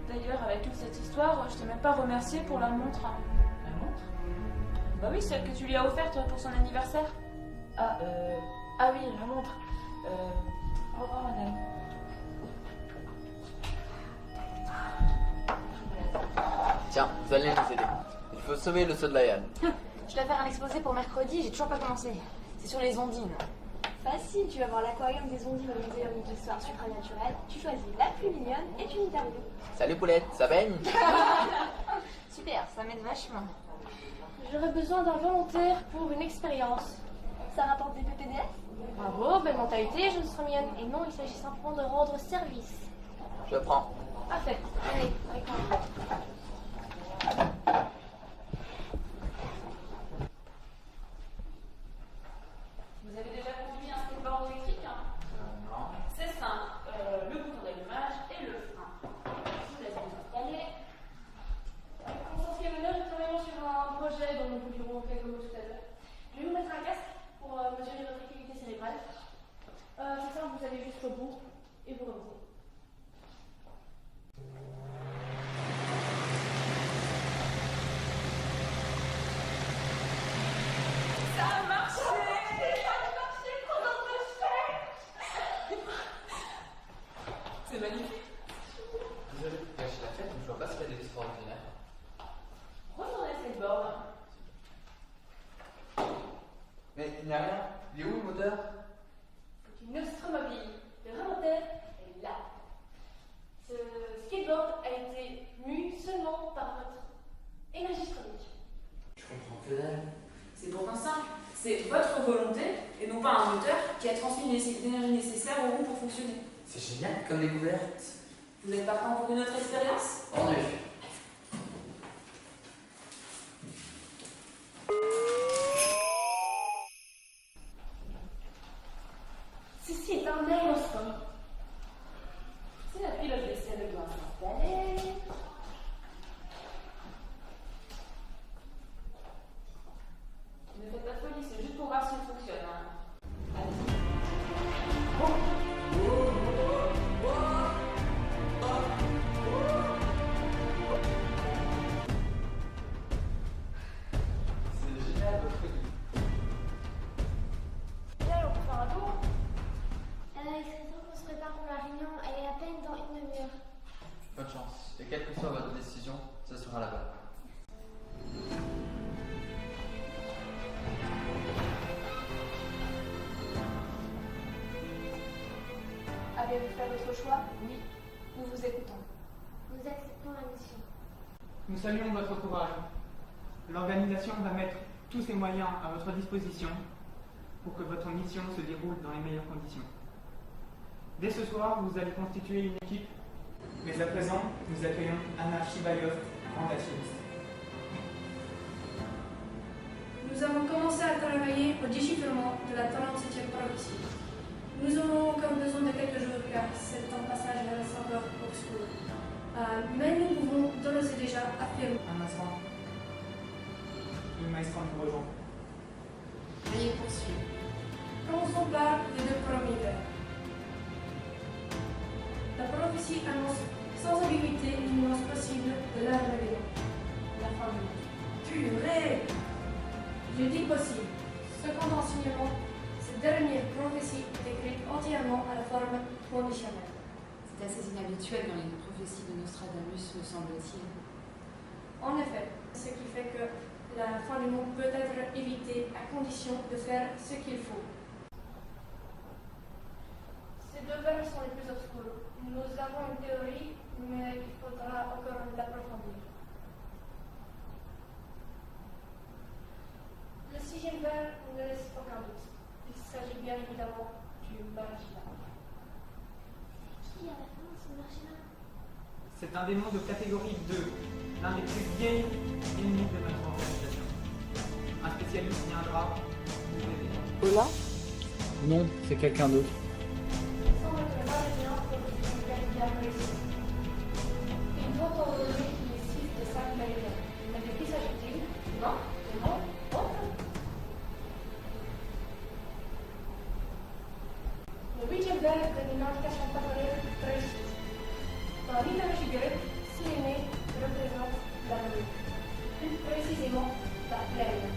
D'ailleurs, avec toute cette histoire, je t'ai même pas remercié pour la montre. La montre? Bah oui, celle que tu lui as offerte pour son anniversaire. Ah oui, la montre. Au revoir, madame. Tiens, vous allez nous aider. Il faut sauver le soldat Yann. Je dois faire un exposé pour mercredi, j'ai toujours pas commencé. C'est sur les ondines. Facile, tu vas voir l'aquarium des ondines au Muséum d'histoire supranaturelle. Tu choisis la plus mignonne et tu l'interviews. Salut Poulette, ça baigne? Super, ça m'aide vachement. J'aurais besoin d'un volontaire pour une expérience. Ça rapporte des PPDS? Bravo, belle mentalité, jeune mignonne. Et non, il s'agit simplement de rendre service. Je prends. Parfait. Allez, avec moi. Vous avez déjà conduit un skateboard électrique? Non. C'est simple. Le bouton d'allumage et le frein. Je vous laisse vous installer. Constance Meneur, nous travaillons sur un projet dont nous vous dirons quelques mots tout à l'heure. Je vais vous mettre un casque pour mesurer votre activité cérébrale. C'est simple, vous allez jusqu'au bout et vous remontez. Ça a marché! C'est magnifique. Désolé de gâcher la fête, mais je vois pas ce qu'il y a d'extraordinaire. Retournez le skateboard. Mais il n'y a rien. Il est où le moteur? C'est une Austromobile. Le remoteur est là. Ce skateboard a été mu seulement par votre énergie stronique. Je comprends que dalle. C'est pourtant simple. C'est votre volonté, et non pas un moteur, qui a transmis l'énergie nécessaire aux roues pour fonctionner. C'est génial comme découverte. Vous êtes partant pour une autre expérience? Entendu. Ceci est un aérosol. C'est la pilote vaisselle doit s'installer. Ne faites pas de folie, c'est juste pour voir si ça fonctionne. Allez. C'est génial votre truc. Là, on peut faire un tour. Il serait temps qu'on se prépare pour la réunion, elle est à peine dans une demi-heure. Bonne chance. Et quelle que soit votre décision, ce sera la bonne. Avez-vous fait votre choix? Oui. Nous vous écoutons. Nous acceptons la mission. Nous saluons votre courage. L'organisation va mettre tous ses moyens à votre disposition pour que votre mission se déroule dans les meilleures conditions. Dès ce soir, vous allez constituer une équipe, mais à présent, nous accueillons Anna Shibayov, grande alchimiste. Nous avons commencé à travailler au déchiffrement de la 37e prophétie. Nous aurons encore besoin de quelques jours car c'est un passage reste encore obscur. Mais nous pouvons d'ores et déjà affirmer. Un instant. Le maestro nous rejoint. Veuillez poursuivre. Commençons par les deux premiers vers. La prophétie annonce sans ambiguïté l'imminence possible de la rébellion, la fin du monde. Purée! Je dis possible. Second enseignement, cette dernière prophétie est écrite entièrement à la forme conditionnelle. C'est assez inhabituel dans les prophéties de Nostradamus, me semble-t-il. En effet, ce qui fait que la fin du monde peut être évitée à condition de faire ce qu'il faut. Ces deux vers sont les plus obscurs. Nous avons une théorie, mais il faudra encore l'approfondir. Le sixième vers ne laisse aucun doute. Il s'agit bien évidemment du marginal. Qui à la fin ce marginal? C'est un démon de catégorie 2, l'un des plus vieilles ennemis de notre organisation. Un spécialiste viendra vous aider. Ola? Non, c'est quelqu'un d'autre. Sans être marginal pour le significat bien précis. Il faut ordonner les 6 de 5 méridiens. Mais de qui s'agit-il? Non? Non? Autre? Le huitième vers est une indication parallèle précise. Dans la mythologie grecque, Sélénée représente la nuit, plus précisément la plaine.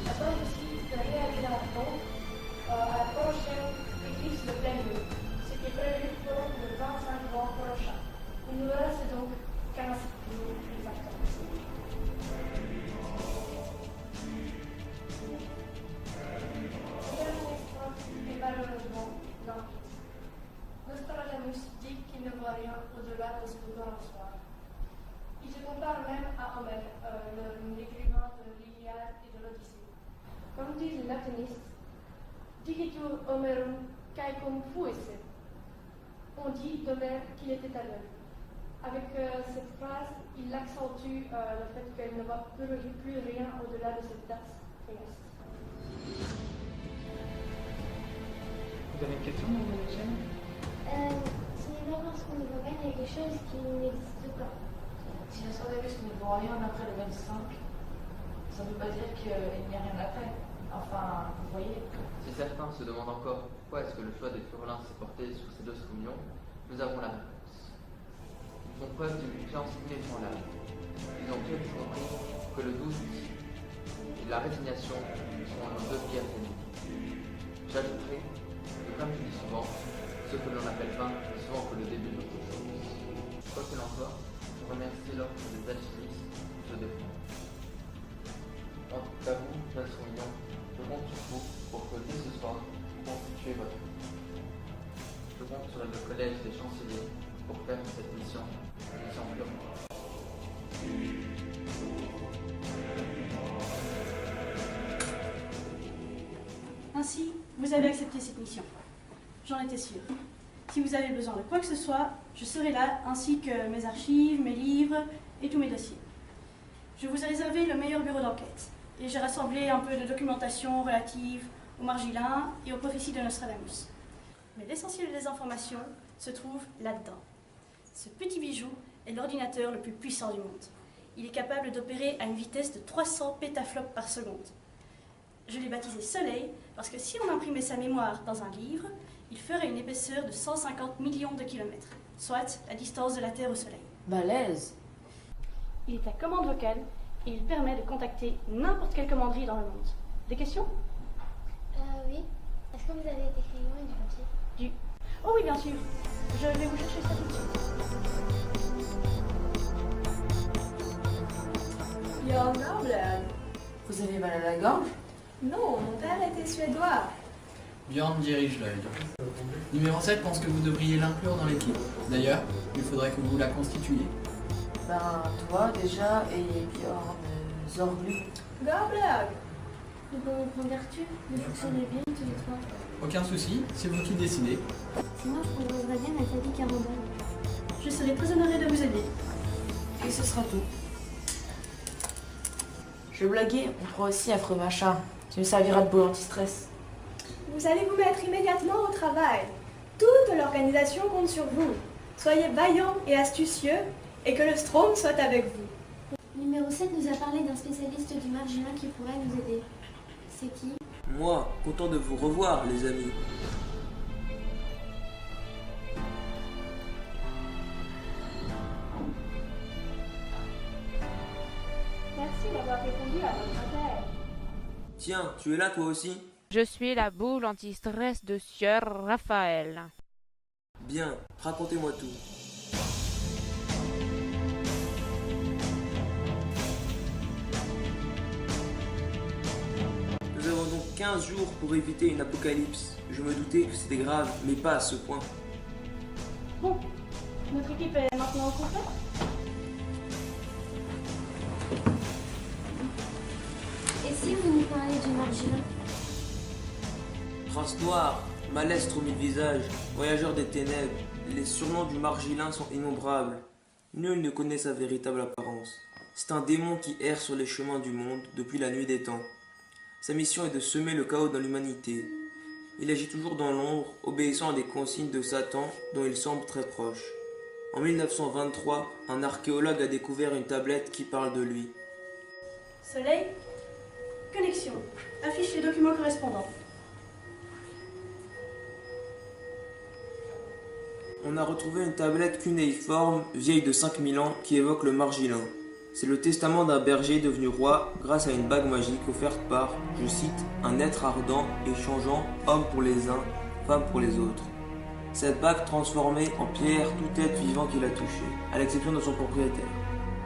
La prophétie se réalisera donc à la prochaine éclipse de pleine lune, ce qui est prévu pour le 25 juin prochain. Il nous reste donc 15 jours exactement. Ce dernier strophe est malheureusement limpide. Nostradamus dit qu'il ne voit rien au-delà de ce grand soir. Il se compare même à Homère, l'écrivain de l'Iliade et de l'Odyssée. Comme disent les latinistes, digitur Homerum caecum fuisse. On dit d'Homère qu'il était aveugle. Avec cette phrase, il accentue le fait qu'il ne voit plus rien au-delà de cette date funeste. Vous avez une question, Madame Chen? Ce n'est pas parce qu'on ne voit pas quelque chose qui n'existe pas. Si Nostradamus ne voit rien après le 25, ça ne veut pas dire qu'il n'y a rien après. Enfin, vous voyez. Si certains se demandent encore pourquoi est-ce que le choix des Furlins s'est porté sur ces deux réunions, nous avons la réponse. Ils font preuve d'une vigilance inébranlable. Ils ont bien compris que le doute et la résignation sont nos deux pires ennemis. J'ajouterai que, comme je dis souvent, ce que l'on appelle vain est souvent que le début d'autre chose. Quoi qu'il en soit, je remercie l'ordre des alchimistes qui se défendent. En tout cas, vous, notre réunion, je compte sur vous pour que dès ce soir, vous constituez votre groupe. Je compte sur le collège des chanceliers pour faire cette mission pure. Ainsi, vous avez accepté cette mission. J'en étais sûre. Si vous avez besoin de quoi que ce soit, je serai là, ainsi que mes archives, mes livres et tous mes dossiers. Je vous ai réservé le meilleur bureau d'enquête, et j'ai rassemblé un peu de documentation relative aux Margilins et aux prophéties de Nostradamus. Mais l'essentiel des informations se trouve là-dedans. Ce petit bijou est l'ordinateur le plus puissant du monde. Il est capable d'opérer à une vitesse de 300 pétaflops par seconde. Je l'ai baptisé Soleil parce que si on imprimait sa mémoire dans un livre, il ferait une épaisseur de 150 millions de kilomètres, soit la distance de la Terre au Soleil. Balèze. Il est à commande vocale et il permet de contacter n'importe quelle commanderie dans le monde. Des questions? Oui. Est-ce que vous avez été crayon et du papier? Oh oui, bien sûr. Je vais vous chercher ça tout de suite. Jan Gabler. Vous avez mal à la gorge? Non, mon père était suédois. Bjorn dirige l'œil. Numéro 7 pense que vous devriez l'inclure dans l'équipe. D'ailleurs, il faudrait que vous la constituiez. Ben, toi déjà, et Bjorn Zorglu. Gabler. Nous pouvons prendre Arthur. Vous fonctionnez bien tous les trois. Aucun souci, c'est vous qui décidez. Sinon, je prendrais bien Nathalie Carambel. Je serai très honorée de vous aider. Et ce sera tout. Je blaguais, on prend aussi affreux machin. Tu me serviras de bouée anti-stress. Vous allez vous mettre immédiatement au travail. Toute l'organisation compte sur vous. Soyez vaillants et astucieux et que le Strom soit avec vous. Numéro 7 nous a parlé d'un spécialiste du margilin qui pourrait nous aider. C'est qui? Moi, content de vous revoir, les amis. Merci d'avoir répondu à notre appel. Tiens, tu es là toi aussi? Je suis la boule anti-stress de Sieur Raphaël. Bien, racontez-moi tout. Nous avons donc 15 jours pour éviter une apocalypse. Je me doutais que c'était grave, mais pas à ce point. Bon, notre équipe est maintenant au complet. Et si vous nous parlez du margilin? Prince noir, malestre aux mille visages, voyageur des ténèbres, les surnoms du margilin sont innombrables. Nul ne connaît sa véritable apparence. C'est un démon qui erre sur les chemins du monde depuis la nuit des temps. Sa mission est de semer le chaos dans l'humanité. Il agit toujours dans l'ombre, obéissant à des consignes de Satan dont il semble très proche. En 1923, un archéologue a découvert une tablette qui parle de lui. Soleil, connexion. Affiche les documents correspondants. On a retrouvé une tablette cunéiforme, vieille de 5000 ans, qui évoque le margilin. C'est le testament d'un berger devenu roi grâce à une bague magique offerte par, je cite, un être ardent et changeant, homme pour les uns, femme pour les autres. Cette bague transformait en pierre tout être vivant qui l'a touché, à l'exception de son propriétaire.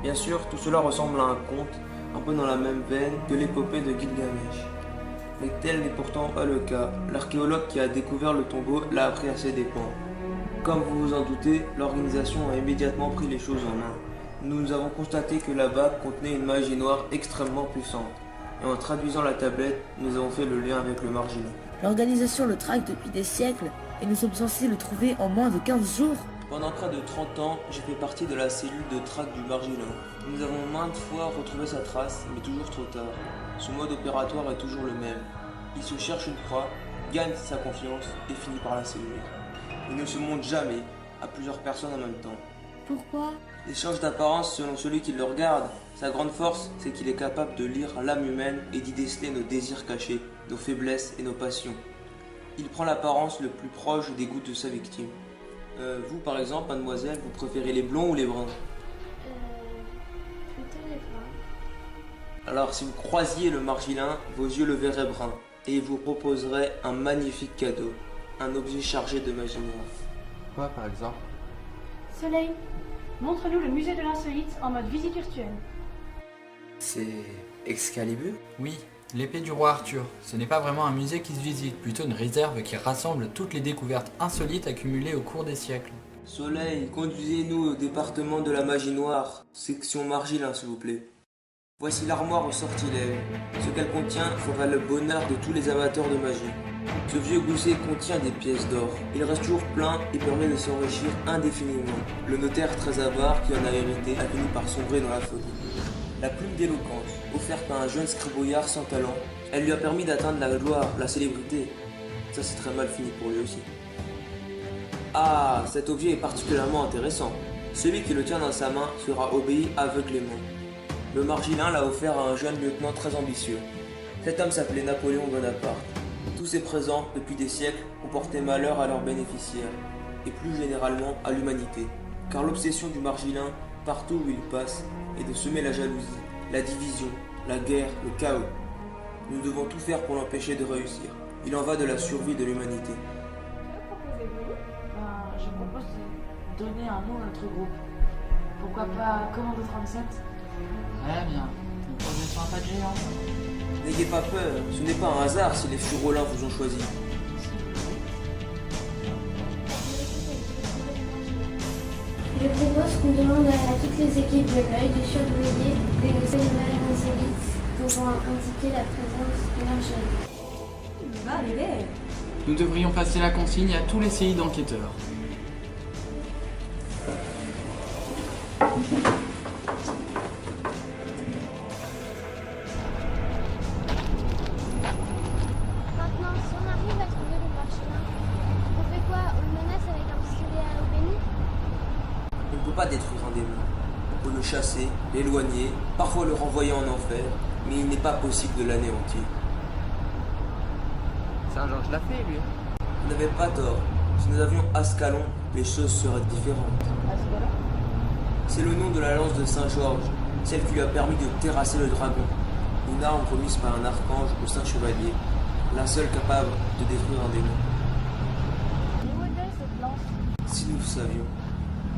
Bien sûr, tout cela ressemble à un conte, un peu dans la même veine que l'épopée de Gilgamesh. Mais tel n'est pourtant pas le cas. L'archéologue qui a découvert le tombeau l'a appris à ses dépens. Comme vous vous en doutez, l'organisation a immédiatement pris les choses en main. Nous avons constaté que la bague contenait une magie noire extrêmement puissante. Et en traduisant la tablette, nous avons fait le lien avec le margilin. L'organisation le traque depuis des siècles et nous sommes censés le trouver en moins de 15 jours. Pendant près de 30 ans, j'ai fait partie de la cellule de traque du margilin. Nous avons maintes fois retrouvé sa trace, mais toujours trop tard. Son mode opératoire est toujours le même. Il se cherche une proie, gagne sa confiance et finit par la séduire. Il ne se montre jamais à plusieurs personnes en même temps. Pourquoi? Il change d'apparence selon celui qui le regarde. Sa grande force, c'est qu'il est capable de lire l'âme humaine et d'y déceler nos désirs cachés, nos faiblesses et nos passions. Il prend l'apparence le plus proche des goûts de sa victime. Vous, par exemple, mademoiselle, vous préférez les blonds ou les bruns? Plutôt les bruns. Alors, si vous croisiez le margilin, vos yeux le verraient brun, et il vous proposerait un magnifique cadeau, un objet chargé de magie noire. Quoi, par exemple? Soleil, montre-nous le musée de l'insolite en mode visite virtuelle. C'est Excalibur? Oui, l'épée du roi Arthur. Ce n'est pas vraiment un musée qui se visite, plutôt une réserve qui rassemble toutes les découvertes insolites accumulées au cours des siècles. Soleil, conduisez-nous au département de la magie noire, section margilin s'il vous plaît. Voici l'armoire au sortilège. Ce qu'elle contient fera le bonheur de tous les amateurs de magie. Ce vieux gousset contient des pièces d'or. Il reste toujours plein et permet de s'enrichir indéfiniment. Le notaire très avare qui en a hérité a fini par sombrer dans la folie. La plume d'éloquence, offerte par un jeune scribouillard sans talent, elle lui a permis d'atteindre la gloire, la célébrité. Ça c'est très mal fini pour lui aussi. Ah, cet objet est particulièrement intéressant. Celui qui le tient dans sa main sera obéi aveuglément. Le margilin l'a offert à un jeune lieutenant très ambitieux. Cet homme s'appelait Napoléon Bonaparte. Tous ces présents, depuis des siècles, ont porté malheur à leurs bénéficiaires, et plus généralement à l'humanité. Car l'obsession du margilin, partout où il passe, est de semer la jalousie, la division, la guerre, le chaos. Nous devons tout faire pour l'empêcher de réussir. Il en va de la survie de l'humanité. Que proposez-vous? Je propose de donner un nom à notre groupe. Pourquoi pas Commando 37? Très bien. Vous posez sur un pas de géant. N'ayez pas peur, ce n'est pas un hasard si les Furolins vous ont choisi. Je propose qu'on demande à toutes les équipes de l'œil de surveiller les animaux insolites pouvant indiquer la présence du margilin. Bonne idée. Nous devrions passer la consigne à tous les CI d'enquêteurs. Maintenant, si on arrive à trouver ne peut pas détruire un démon. On peut le chasser, l'éloigner, parfois le renvoyer en enfer, mais il n'est pas possible de l'anéantir. Saint-Georges l'a fait, lui. Vous n'avez pas tort. Si nous avions Ascalon, les choses seraient différentes. Ascalon? C'est le nom de la lance de Saint-Georges, celle qui lui a permis de terrasser le dragon. Une arme remise par un archange au Saint-Chevalier, la seule capable de détruire un démon. Mais où est-elle cette lance? Si nous le savions.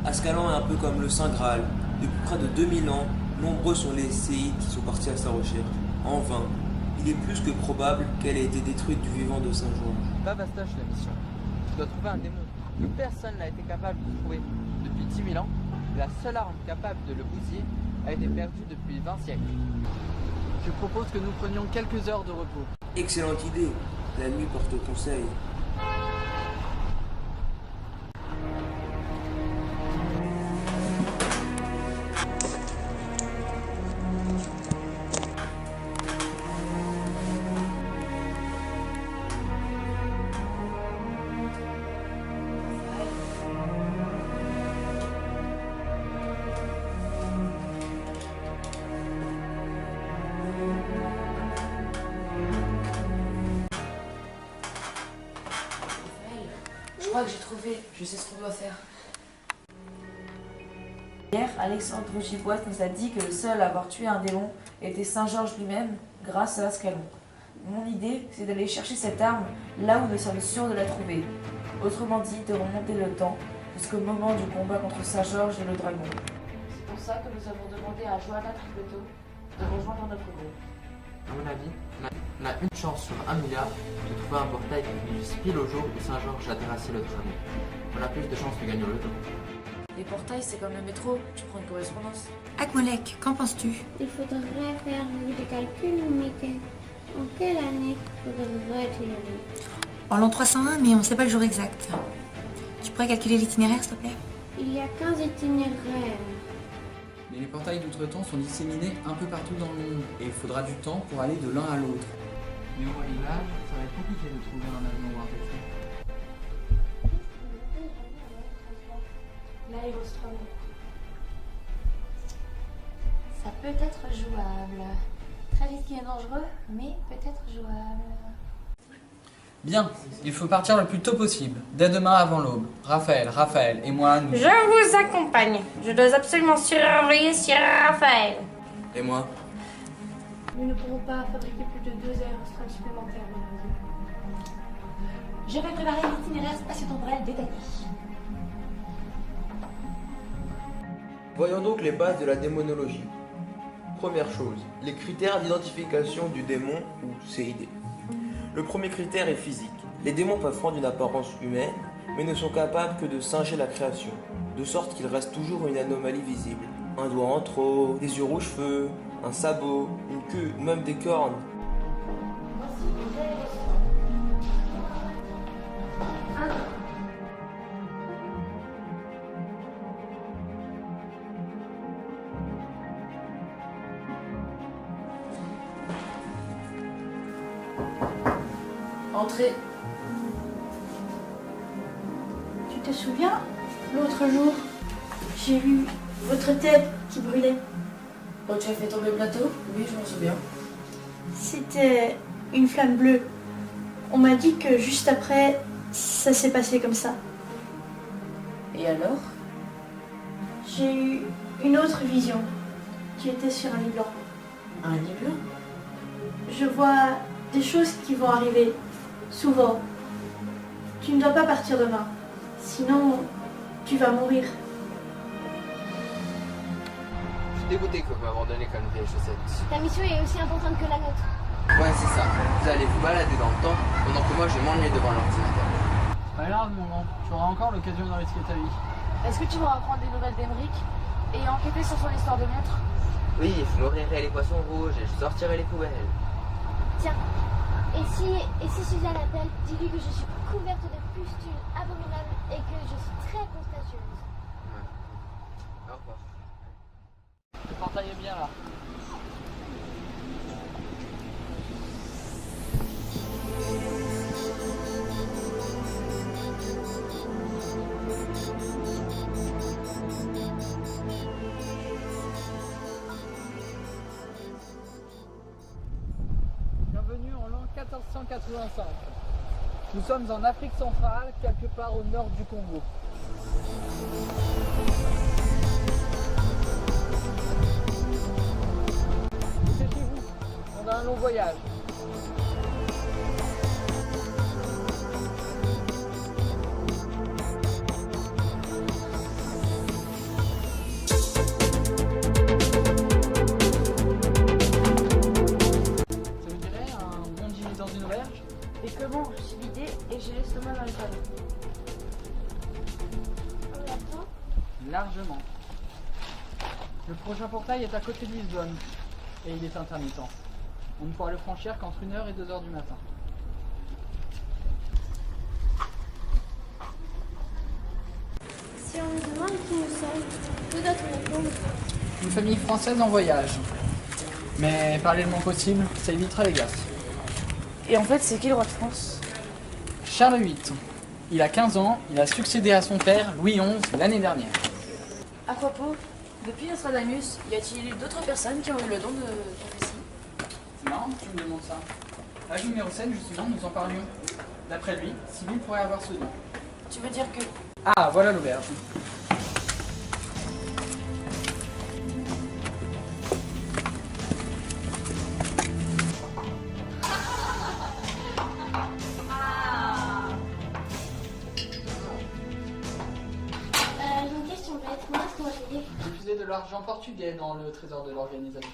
Ascalon est un peu comme le Saint Graal. Depuis près de 2000 ans, nombreux sont les séides qui sont partis à sa recherche. En vain. Il est plus que probable qu'elle ait été détruite du vivant de Saint-Georges. Pas vastoche la mission. Tu dois trouver un démon que personne n'a été capable de trouver depuis 10 000 ans. La seule arme capable de le bousiller a été perdue depuis 20 siècles. Je propose que nous prenions quelques heures de repos. Excellente idée. La nuit porte conseil. Je crois que j'ai trouvé, je sais ce qu'on doit faire. Hier, Alexandre Gibois nous a dit que le seul à avoir tué un démon était Saint-Georges lui-même, grâce à Ascalon. Mon idée, c'est d'aller chercher cette arme là où nous sommes sûrs de la trouver. Autrement dit, de remonter le temps jusqu'au moment du combat contre Saint-Georges et le dragon. C'est pour ça que nous avons demandé à Johanna Tricoteau de rejoindre notre groupe. À mon avis, on a une chance sur 1 milliard de trouver un portail qui conduise pile au jour où Saint-Georges a terrassé le dragon. On a plus de chances de gagner au loto. Les portails, c'est comme le métro, tu prends une correspondance. Akmolek, qu'en penses-tu? Il faudrait faire des calculs, mais en quelle année faudrait-il aller? En l'an 301, mais on ne sait pas le jour exact. Tu pourrais calculer l'itinéraire, s'il te plaît? Il y a 15 itinéraires. Mais les portails d'outre-temps sont disséminés un peu partout dans le monde et il faudra du temps pour aller de l'un à l'autre. Mais au Moyen-Âge, ça va être compliqué de trouver un avion ou un taxi. L'aérostrom. Ça peut être jouable. Très risqué et dangereux, mais peut-être jouable. Bien, il faut partir le plus tôt possible, dès demain avant l'aube. Raphaël et moi, nous... Je vous accompagne. Je dois absolument surveiller Sir Raphaël. Et moi? Nous ne pourrons pas fabriquer plus de 2 aérostrums supplémentaires, malheureusement. Je vais préparer l'itinéraire spatio-temporel détaillé. Voyons donc les bases de la démonologie. Première chose, les critères d'identification du démon ou séidé. Le premier critère est physique. Les démons peuvent prendre une apparence humaine, mais ne sont capables que de singer la création, de sorte qu'il reste toujours une anomalie visible. Un doigt en trop, des yeux rouge-feu, un sabot, une queue, même des cornes. Entrez. Tu te souviens, l'autre jour, j'ai vu votre tête qui brûlait. Quand tu as fait tomber le plateau? Oui, je m'en souviens. C'était une flamme bleue. On m'a dit que juste après, ça s'est passé comme ça. Et alors? J'ai eu une autre vision. Tu étais sur un lit blanc. Un lit blanc? Je vois des choses qui vont arriver, souvent. Tu ne dois pas partir demain, sinon tu vas mourir. Je suis dégoûté que vous m'abandonnez comme une vieille chaussette. Ta mission est aussi importante que la nôtre. Ouais, c'est ça. Vous allez vous balader dans le temps, pendant que moi je m'ennuie devant l'ordinateur. Pas grave, mon grand. Tu auras encore l'occasion de risquer ta vie. Est-ce que tu vas apprendre des nouvelles d'Emeric et enquêter sur son histoire de montre? Oui, je nourrirai les poissons rouges et je sortirai les poubelles. Tiens, et si Suzanne appelle, dis-lui que je suis couverte de pustules abominables et que je suis très contagieuse. Au revoir. Le portail est bien là. 1985. Nous sommes en Afrique centrale, quelque part au nord du Congo. Dépêchez-vous, on a un long voyage. Ça vous dirait un bon dîner dans une auberge? Et que bon, je suis vidée et j'ai l'estomac dans les talons. Largement. Le prochain portail est à côté de Lisbonne et il est intermittent. On ne pourra le franchir qu'entre 1h et 2h du matin. Si on nous demande qui nous sommes, que doit-on répondre? Une famille française en voyage. Mais parler le moins possible, ça évitera les gaffes. Et en fait, c'est qui le roi de France? Charles VIII. Il a 15 ans, il a succédé à son père, Louis XI, l'année dernière. À propos, depuis Nostradamus, y a-t-il eu d'autres personnes qui ont eu le don de prophétie? C'est marrant que tu me demandes ça. Page numéro 7, justement, nous en parlions. D'après lui, Sibylle pourrait avoir ce don. Tu veux dire que... Ah, voilà l'auberge. J'ai une question bête. Comment est-ce qu'on va payer? Diffuser de l'argent portugais dans le trésor de l'organisation.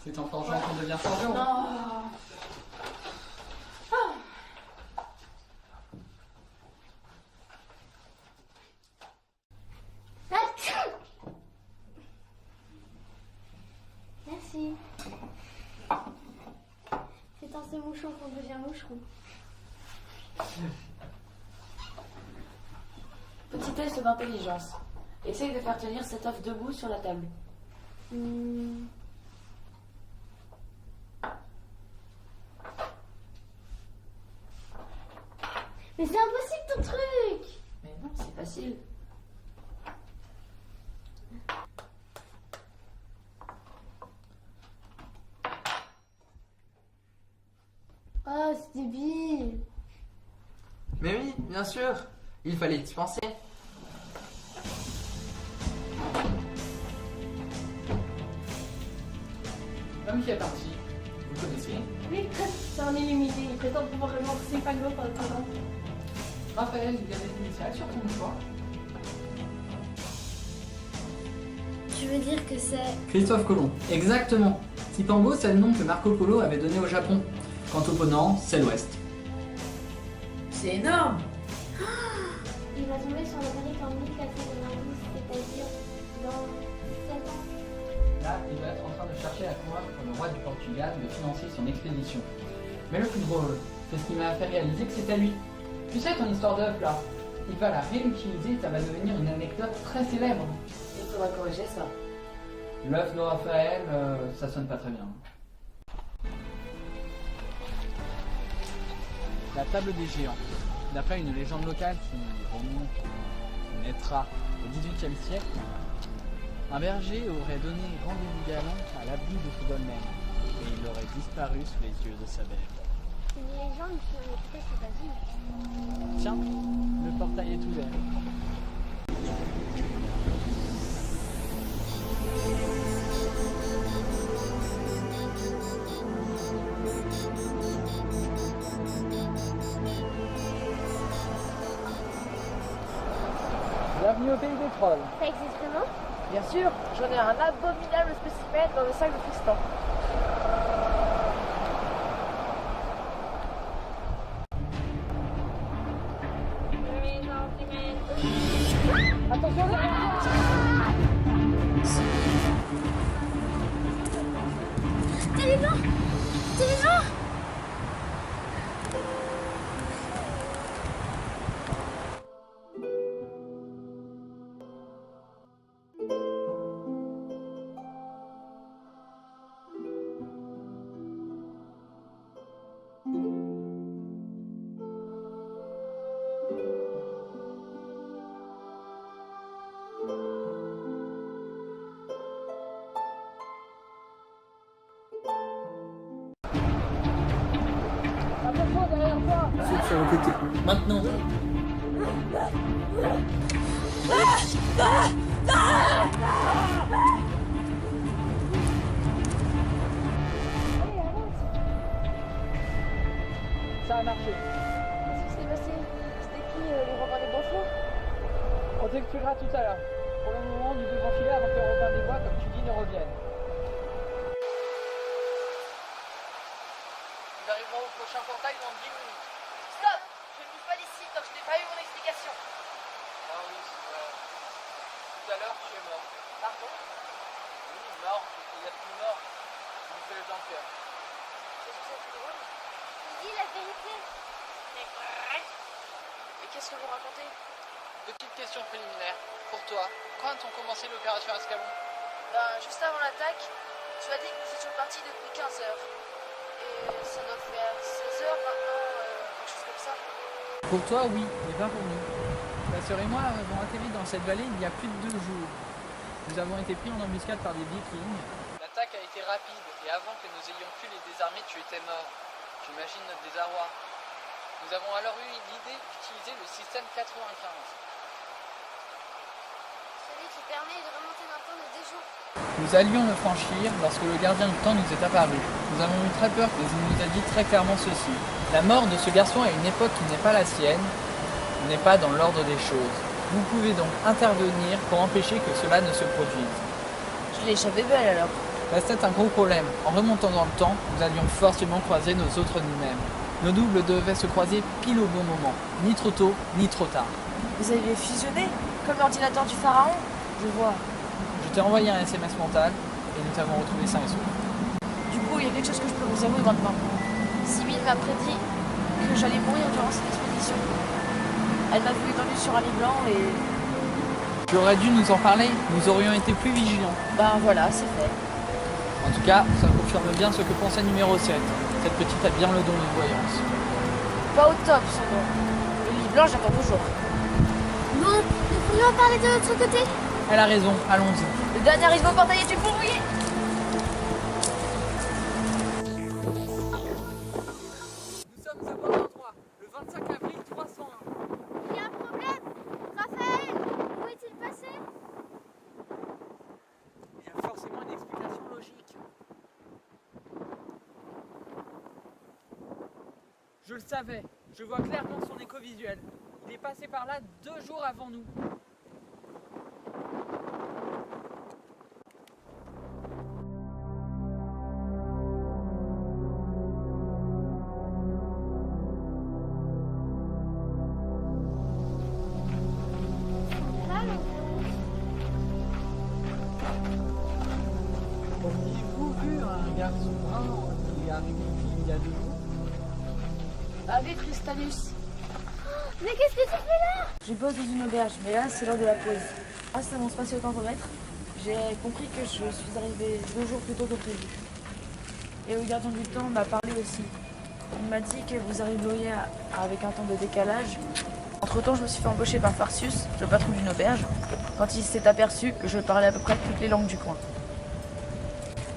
C'est en forgeant qu'on devient forgeron. Merci. C'est en se mouchant qu'on devient moucheron. Petit test d'intelligence. Essaye de faire tenir cet œuf debout sur la table. Mais c'est impossible ton truc! Mais non, c'est facile. Oh, c'est débile! Mais oui, bien sûr, il fallait y penser. L'homme qui est parti, vous le connaissez? Oui, c'est un illimité. Il prétend pouvoir rembourser Pago pendant 3 ans. Raphaël, il y a des initiales sur ton mouchoir. Tu veux dire que c'est... Christophe Colomb, exactement. Cipango, c'est le nom que Marco Polo avait donné au Japon. Quant au Ponant, c'est l'Ouest. C'est énorme! Il va tomber sur l'Amérique en 1492, c'est-à-dire dans 7 ans. Là, il va être en train de chercher à convaincre le roi du Portugal de financer son expédition. Mais le plus drôle, c'est ce qui m'a fait réaliser que c'était lui. Tu sais ton histoire d'œuf là, il va la réutiliser et ça va devenir une anecdote très célèbre. Il faudra corriger ça. L'œuf de Raphaël, ça sonne pas très bien. La table des géants. D'après une légende locale qui naîtra au XVIIIe siècle, un berger aurait donné rendez-vous galant à l'abri de ce dolmen et il aurait disparu sous les yeux de sa belle. C'est une légende qui est très sympathique. Tiens, le portail est ouvert. Bienvenue au pays des trolls. Ça existe vraiment? Bien sûr, j'en ai un abominable spécimen dans le sac de Tristan. Attention, T'es vivant! T'es vivant! Maintenant. Ça a marché. Qu'est-ce qui s'est passé? C'était qui les Robins des Bois-Francs? On t'expliquera tout à l'heure. Pour le moment, nous devons filer avant que les Robins des Bois, comme tu dis, ne reviennent. Nous arriverons au prochain portail dans 10 minutes. Stop! Je ne bouge pas d'ici tant que je n'ai pas eu mon explication. Ah oui, c'est vrai. Tout à l'heure, tu es mort. Pardon? Oui, mort, il y a plus mort. Tu me fais dans le cœur. C'est ce que c'est drôle. Dis la vérité. Et qu'est-ce que vous racontez? Petite question préliminaire. Pour toi, quand a-t-on commencé l'opération Escalon? Ben, juste avant l'attaque, tu as dit que nous étions partis depuis 15 heures. Et ça doit faire 16 heures maintenant, quelque chose comme ça. Pour toi, oui, mais pas pour nous. Ta sœur et moi avons atterri dans cette vallée il y a plus de 2 jours. Nous avons été pris en embuscade par des Vikings. L'attaque a été rapide et avant que nous ayons pu les désarmer, tu étais mort. J'imagine notre désarroi. Nous avons alors eu l'idée d'utiliser le système 95. Celui qui permet de remonter d'un temps de 2 jours. Nous allions le franchir lorsque le gardien du temps nous est apparu. Nous avons eu très peur, mais il nous a dit très clairement ceci. La mort de ce garçon à une époque qui n'est pas la sienne n'est pas dans l'ordre des choses. Vous pouvez donc intervenir pour empêcher que cela ne se produise. Je l'ai échappé belle alors. Restait un gros problème. En remontant dans le temps, nous allions forcément croiser nos autres nous-mêmes. Nos doubles devaient se croiser pile au bon moment. Ni trop tôt, ni trop tard. Vous avez fusionné? Comme l'ordinateur du pharaon? Je vois. Je t'ai envoyé un SMS mental et nous t'avons retrouvé sains et saufs. Du coup, il y a quelque chose que je peux vous avouer maintenant. Sibylle m'a prédit que j'allais mourir durant cette expédition. Elle m'a vu étendue sur un lit blanc et... Tu aurais dû nous en parler, nous aurions été plus vigilants. Ben voilà, c'est fait. En tout cas, ça confirme bien ce que pensait numéro 7. Cette petite a bien le don de voyance. Pas au top son nom. Le lit blanc, j'attends toujours. Bon, nous pourrions parler de l'autre côté. Elle a raison, allons-y. Le dernier arrivé au portail est une pourrouillée. Nous sommes à Port-3, le 25 avril 301. Il y a un problème. Raphaël, où est-il passé? Il y a forcément une explication logique. Je le savais, je vois clairement son écho visuel. Il est passé par là 2 jours avant nous. Auriez-vous vu un garçon brun qui est arrivé ici il y a 2 jours? Ave Tristanus. Mais qu'est-ce que tu fais là? Je bosse dans une auberge, mais là c'est l'heure de la pause. Grâce à mon spatio-tempomètre, j'ai compris que je suis arrivé 2 jours plus tôt que prévu. Et le gardien du temps m'a parlé aussi. Il m'a dit que vous arriveriez avec un temps de décalage. Entre temps, je me suis fait embaucher par Farcius, le patron d'une auberge, quand il s'est aperçu que je parlais à peu près toutes les langues du coin.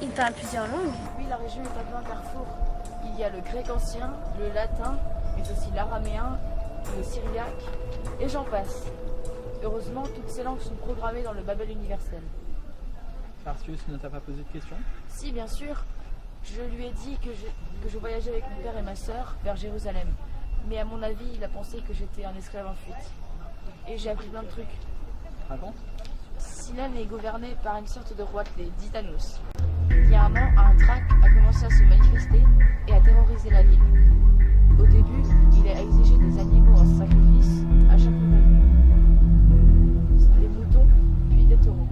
Il parle plusieurs langues. Oui, la région est un peu un carrefour. Il y a le grec ancien, le latin, mais aussi l'araméen, le syriaque, et j'en passe. Heureusement, toutes ces langues sont programmées dans le Babel universel. Farcius ne t'a pas posé de questions? Si, bien sûr. Je lui ai dit que je voyageais avec mon père et ma sœur vers Jérusalem. Mais à mon avis, il a pensé que j'étais un esclave en fuite. Et j'ai appris plein de trucs. Raconte. Silène est gouverné par une sorte de roi, les Titanos. Il y a un an, un Thraque a commencé à se manifester et à terroriser la ville. Au début, il a exigé des animaux en sacrifice à chaque nouvelle lune. Des moutons, puis des taureaux.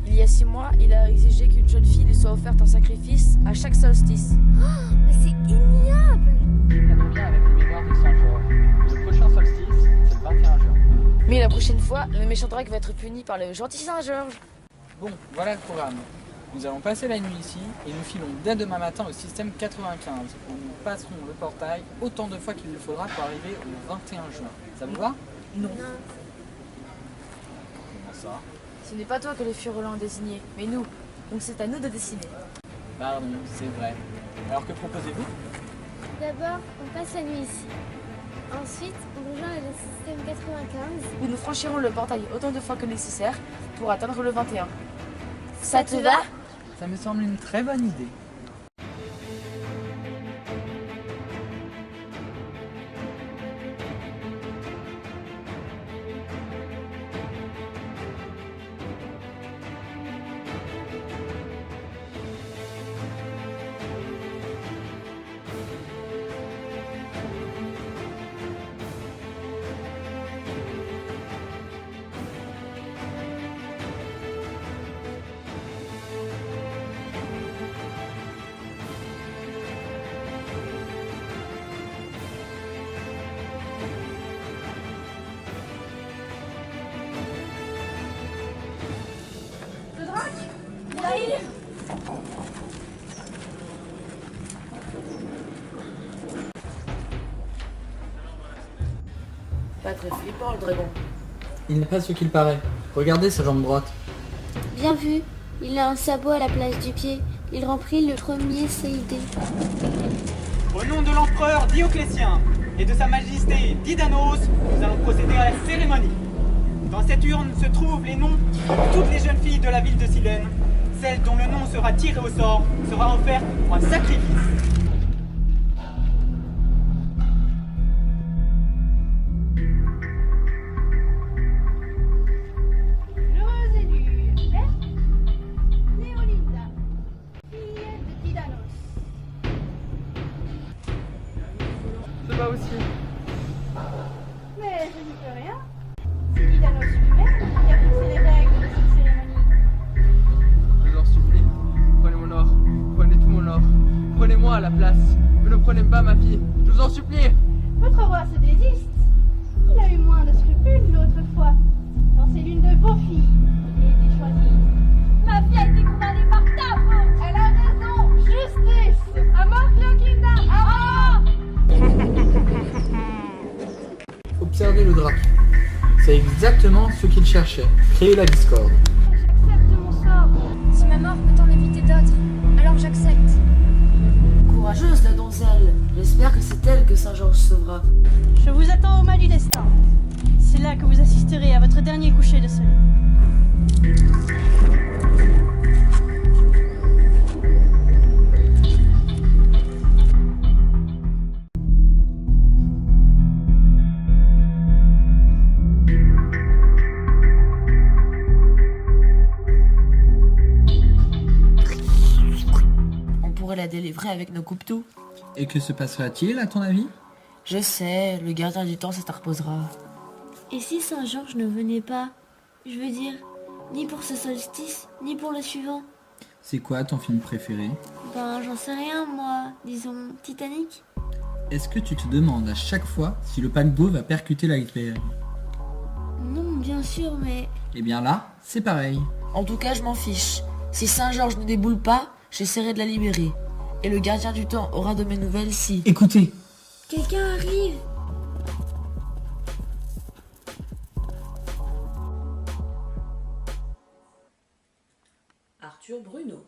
Il y a 6 mois, il a exigé qu'une jeune fille lui soit offerte en sacrifice à chaque solstice. Oh, mais c'est ignoble! Ça tombe bien avec le mémoire de Saint-Georges. Le prochain solstice, c'est le 21 juin. Mais la prochaine fois, le méchant Drake va être puni par le gentil Saint-Georges. Bon, voilà le programme. Nous allons passer la nuit ici et nous filons dès demain matin au système 95 où nous passerons le portail autant de fois qu'il le faudra pour arriver au 21 juin. Ça vous va? Non. Comment ça? Ce n'est pas toi que les furelants ont désigné, mais nous. Donc c'est à nous de décider. Pardon, c'est vrai. Alors que proposez-vous? D'abord, on passe la nuit ici. Ensuite, on rejoint le système 95. Où nous franchirons le portail autant de fois que nécessaire pour atteindre le 21. Ça te va? Ça me semble une très bonne idée. Pas très flippant le dragon. Il n'est pas ce qu'il paraît. Regardez sa jambe droite. Bien vu. Il a un sabot à la place du pied. Il remplit le premier CID. Au nom de l'empereur Dioclétien et de sa majesté Didanos, nous allons procéder à la cérémonie. Dans cette urne se trouvent les noms de toutes les jeunes filles de la ville de Silène. Celle dont le nom sera tiré au sort sera offerte pour un sacrifice. L'heureuse élue est Néolinda, fille de Didanos. C'est pas aussi. Mais je n'y peux rien. C'est Didanos lui-même qui a fixé les règles de cette cérémonie. Je vous en supplie, prenez mon or, prenez tout mon or, prenez-moi à la place, mais ne prenez pas ma fille, je vous en supplie. Votre roi se désiste. Il a eu moins de scrupules l'autre fois. Quand c'est l'une de vos filles qui a été choisie. Ma fille a été condamnée par ta faute. Elle a raison. Justice. À mort, Cloquinda. À Observez le drac. C'est exactement ce qu'il cherchait. Créer la discorde. J'accepte mon sort. Si ma mort peut en éviter d'autres, alors j'accepte. Courageuse la donzelle. J'espère que c'est elle que Saint-Georges sauvera. Je vous attends au mât du destin. C'est là que vous assisterez à votre dernier coucher de soleil. On pourrait la délivrer avec nos coupe-tout. Et que se passera-t-il à ton avis? Je sais, le gardien du temps s'interposera. Et si Saint-Georges ne venait pas? Je veux dire, ni pour ce solstice, ni pour le suivant. C'est quoi ton film préféré? Ben, j'en sais rien, moi. Disons, Titanic. Est-ce que tu te demandes à chaque fois si le paquebot va percuter l'iceberg? Non, bien sûr, mais... Eh bien là, c'est pareil. En tout cas, je m'en fiche. Si Saint-Georges ne déboule pas, j'essaierai de la libérer. Et le gardien du temps aura de mes nouvelles si... Écoutez. Quelqu'un arrive. Arthur Bruno.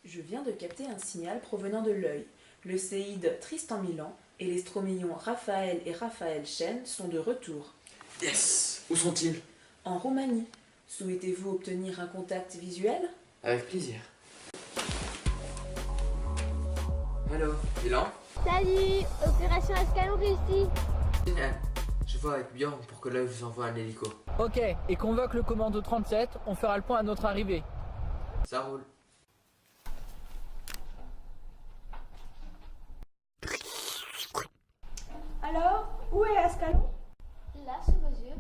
Je viens de capter un signal provenant de l'œil. Le séide Tristan Milan et les stromillons Raphaël et Raphaël Chen sont de retour. Yes. Où sont-ils? En Roumanie. Souhaitez-vous obtenir un contact visuel? Avec plaisir. Allô, Milan? Salut, opération Escalon réussie. Génial. Je vois avec Bjorn pour que l'œil vous envoie un hélico. Ok, et convoque le commando 37, on fera le point à notre arrivée. Ça roule. Alors, où est Ascalon? Là, sous vos yeux.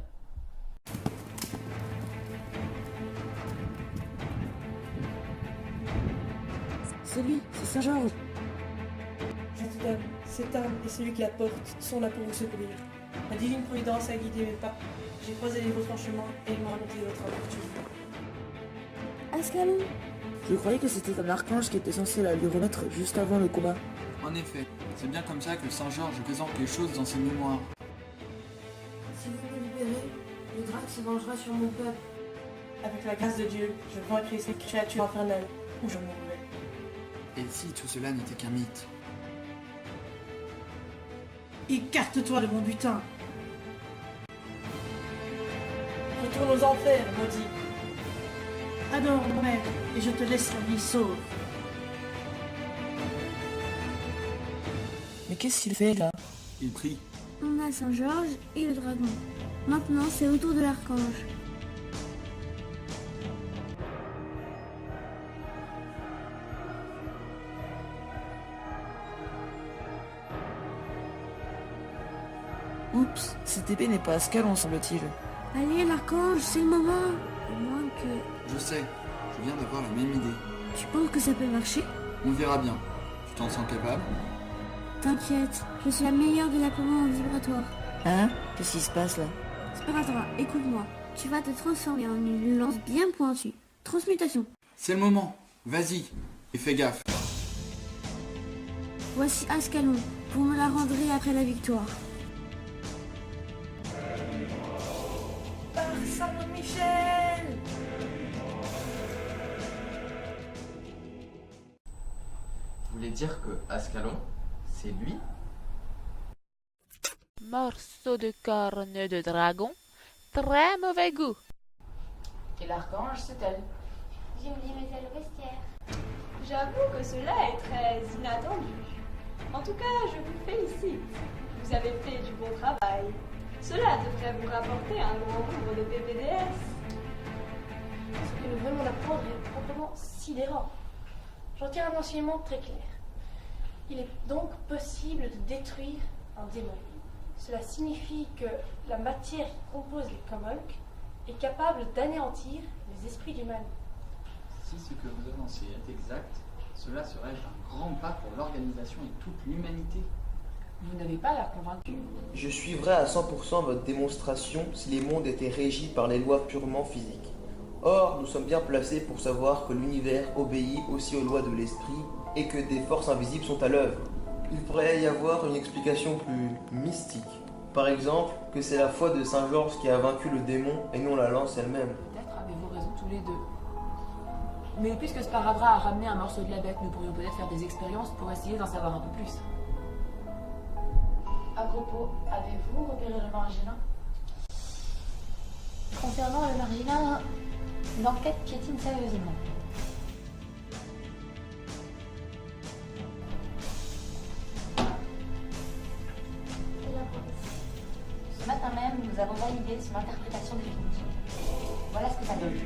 C'est lui, c'est Saint-Georges. Cette âme et celui qui la porte sont là pour vous secourir. La divine providence a guidé mes pas. J'ai croisé les retranchements et ils m'ont raconté votre aventure. Ascalon. Je croyais que c'était un archange qui était censé la lui remettre juste avant le combat. En effet, c'est bien comme ça que Saint-Georges présente les choses dans ses mémoires. Si vous me libérez, le drac se vengera sur mon peuple. Avec la grâce de Dieu, je vaincrai cette créature infernale ou je mourrai. Et si tout cela n'était qu'un mythe? Écarte-toi de mon butin. Retourne aux enfers, maudit. Adore mon maître et je te laisse la vie sauve. Mais qu'est-ce qu'il fait là? Il prie. On a Saint-Georges et le dragon. Maintenant, c'est au tour de l'archange. Oups, cette épée n'est pas Ascalon, semble-t-il. Allez, l'archange, c'est le moment. À moins que... Je sais, je viens d'avoir la même idée. Tu penses que ça peut marcher? On verra bien. Tu t'en sens capable? T'inquiète, je suis la meilleure de la commande vibratoire. Hein? Qu'est-ce qui se passe là? Sparadra, écoute-moi. Tu vas te transformer en une lance bien pointue. Transmutation. C'est le moment. Vas-y. Et fais gaffe. Voici Ascalon. Vous me la rendrez après la victoire. Par Saint-Michel! Vous voulez dire que Ascalon, c'est lui? Morceau de corne de dragon, très mauvais goût. Et l'archange, c'est elle. Je me dirigeais au vestiaire. J'avoue que cela est très inattendu. En tout cas, je vous félicite. Vous avez fait du bon travail. Cela devrait vous rapporter un grand nombre de PPDS. Ce que nous venons d'apprendre est proprement sidérant. J'en tire un enseignement très clair. Il est donc possible de détruire un démon. Cela signifie que la matière qui compose les Comolk est capable d'anéantir les esprits du mal. Si ce que vous annoncez est exact, cela serait un grand pas pour l'organisation et toute l'humanité. Vous n'avez pas l'air convaincu. Je suivrais à 100% votre démonstration si les mondes étaient régis par les lois purement physiques. Or, nous sommes bien placés pour savoir que l'univers obéit aussi aux lois de l'esprit et que des forces invisibles sont à l'œuvre. Il pourrait y avoir une explication plus mystique. Par exemple, que c'est la foi de Saint-Georges qui a vaincu le démon et non la lance elle-même. Peut-être avez-vous raison tous les deux. Mais puisque Sparadra a ramené un morceau de la bête, nous pourrions peut-être faire des expériences pour essayer d'en savoir un peu plus. À propos, avez-vous repéré le marginin? Concernant le marginin, l'enquête piétine sérieusement. Ce matin même, nous avons validé son interprétation définitive. Voilà ce que ça donne.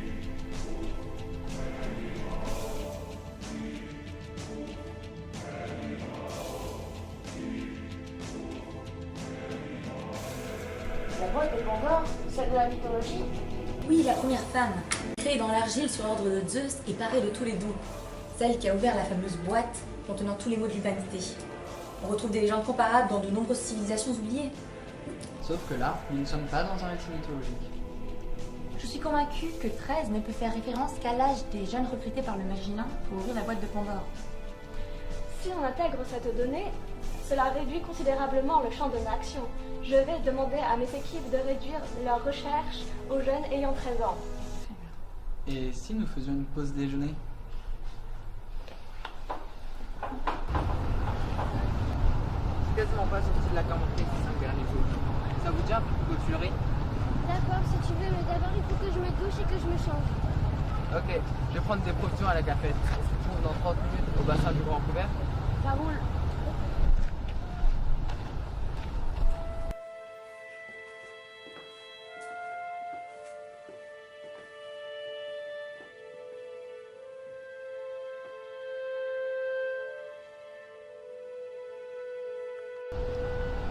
La boîte de Pandore, celle de la mythologie? Oui, la première femme, créée dans l'argile sur ordre de Zeus et parée de tous les dons. Celle qui a ouvert la fameuse boîte contenant tous les maux de l'humanité. On retrouve des légendes comparables dans de nombreuses civilisations oubliées. Sauf que là, nous ne sommes pas dans un récit mythologique. Je suis convaincue que 13 ne peut faire référence qu'à l'âge des jeunes recrutés par le Maginin pour ouvrir la boîte de Pandore. Si on intègre cette donnée, cela réduit considérablement le champ de l'action. Je vais demander à mes équipes de réduire leurs recherches aux jeunes ayant 13 ans. Et si nous faisions une pause déjeuner? C'est quasiment pas sorti de la commentaire ces 5 derniers jours. Ça vous dit un peu de clôturer? D'accord, si tu veux, mais d'abord il faut que je me douche et que je me change. Ok, je vais prendre des provisions à la cafette. On se retrouve dans 30 minutes au bassin du Grand Couvert. Ça roule.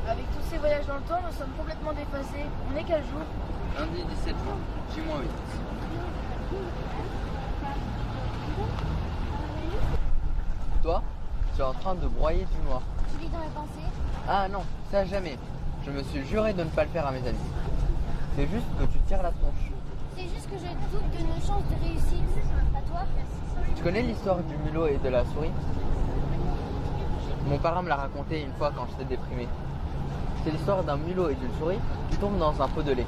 Avec tous ces voyages dans le temps, nous sommes complètement déphasés. On est quel jour? Lundi 17 juin, J-8. Toi, tu es en train de broyer du noir. Tu lis dans mes pensées? Ah non, ça jamais. Je me suis juré de ne pas le faire à mes amis. C'est juste que tu tires la tronche. C'est juste que je doute de nos chances de réussite. À toi? Tu connais l'histoire du mulot et de la souris? Mon parrain me l'a raconté une fois quand j'étais déprimé. C'est l'histoire d'un mulot et d'une souris qui tombent dans un pot de lait.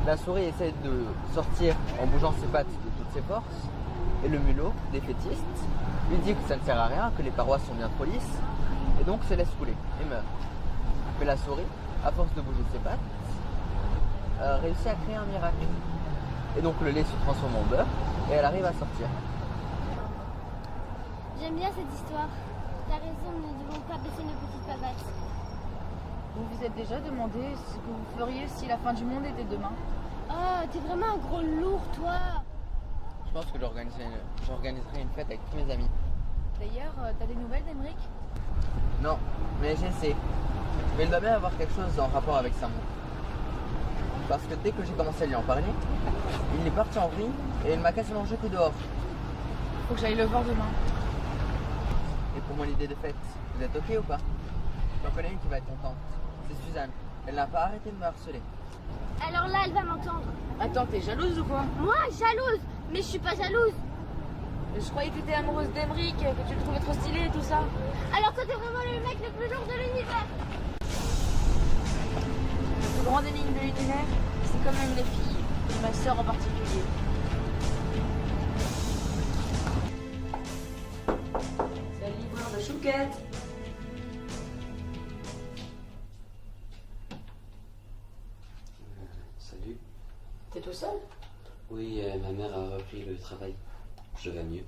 La souris essaie de sortir en bougeant ses pattes de toutes ses forces. Et le mulot, défaitiste, lui dit que ça ne sert à rien, que les parois sont bien trop lisses. Et donc se laisse couler et meurt. Mais la souris, à force de bouger ses pattes, réussit à créer un miracle. Et donc le lait se transforme en beurre et elle arrive à sortir. J'aime bien cette histoire. T'as raison, nous ne devons pas baisser nos petites papates. Vous vous êtes déjà demandé ce que vous feriez si la fin du monde était demain? Oh, t'es vraiment un gros lourd, toi. Je pense que j'organiserai une fête avec tous mes amis. D'ailleurs, t'as des nouvelles d'Emeric? Non, mais j'essaie. Mais il doit bien avoir quelque chose en rapport avec sa montre. Parce que dès que j'ai commencé à lui en parler, il est parti en vrille et il m'a quasiment jeté dehors. Faut que j'aille le voir demain. Et pour moi l'idée de fête, vous êtes ok ou pas? J'en connais une qui va être contente. C'est Suzanne. Elle n'a pas arrêté de me harceler. Alors là, elle va m'entendre. Attends, t'es jalouse ou quoi? Moi, jalouse? Mais je suis pas jalouse. Je croyais que t'étais amoureuse d'Emeric, que tu le trouvais trop stylé et tout ça. Alors toi, t'es vraiment le mec le plus lourd de l'univers. Le plus grand énigme de l'univers, c'est quand même les filles, et ma sœur en particulier. C'est le livreur de chouquette. Salut. T'es tout seul? Oui, ma mère a repris le travail. Je vais mieux.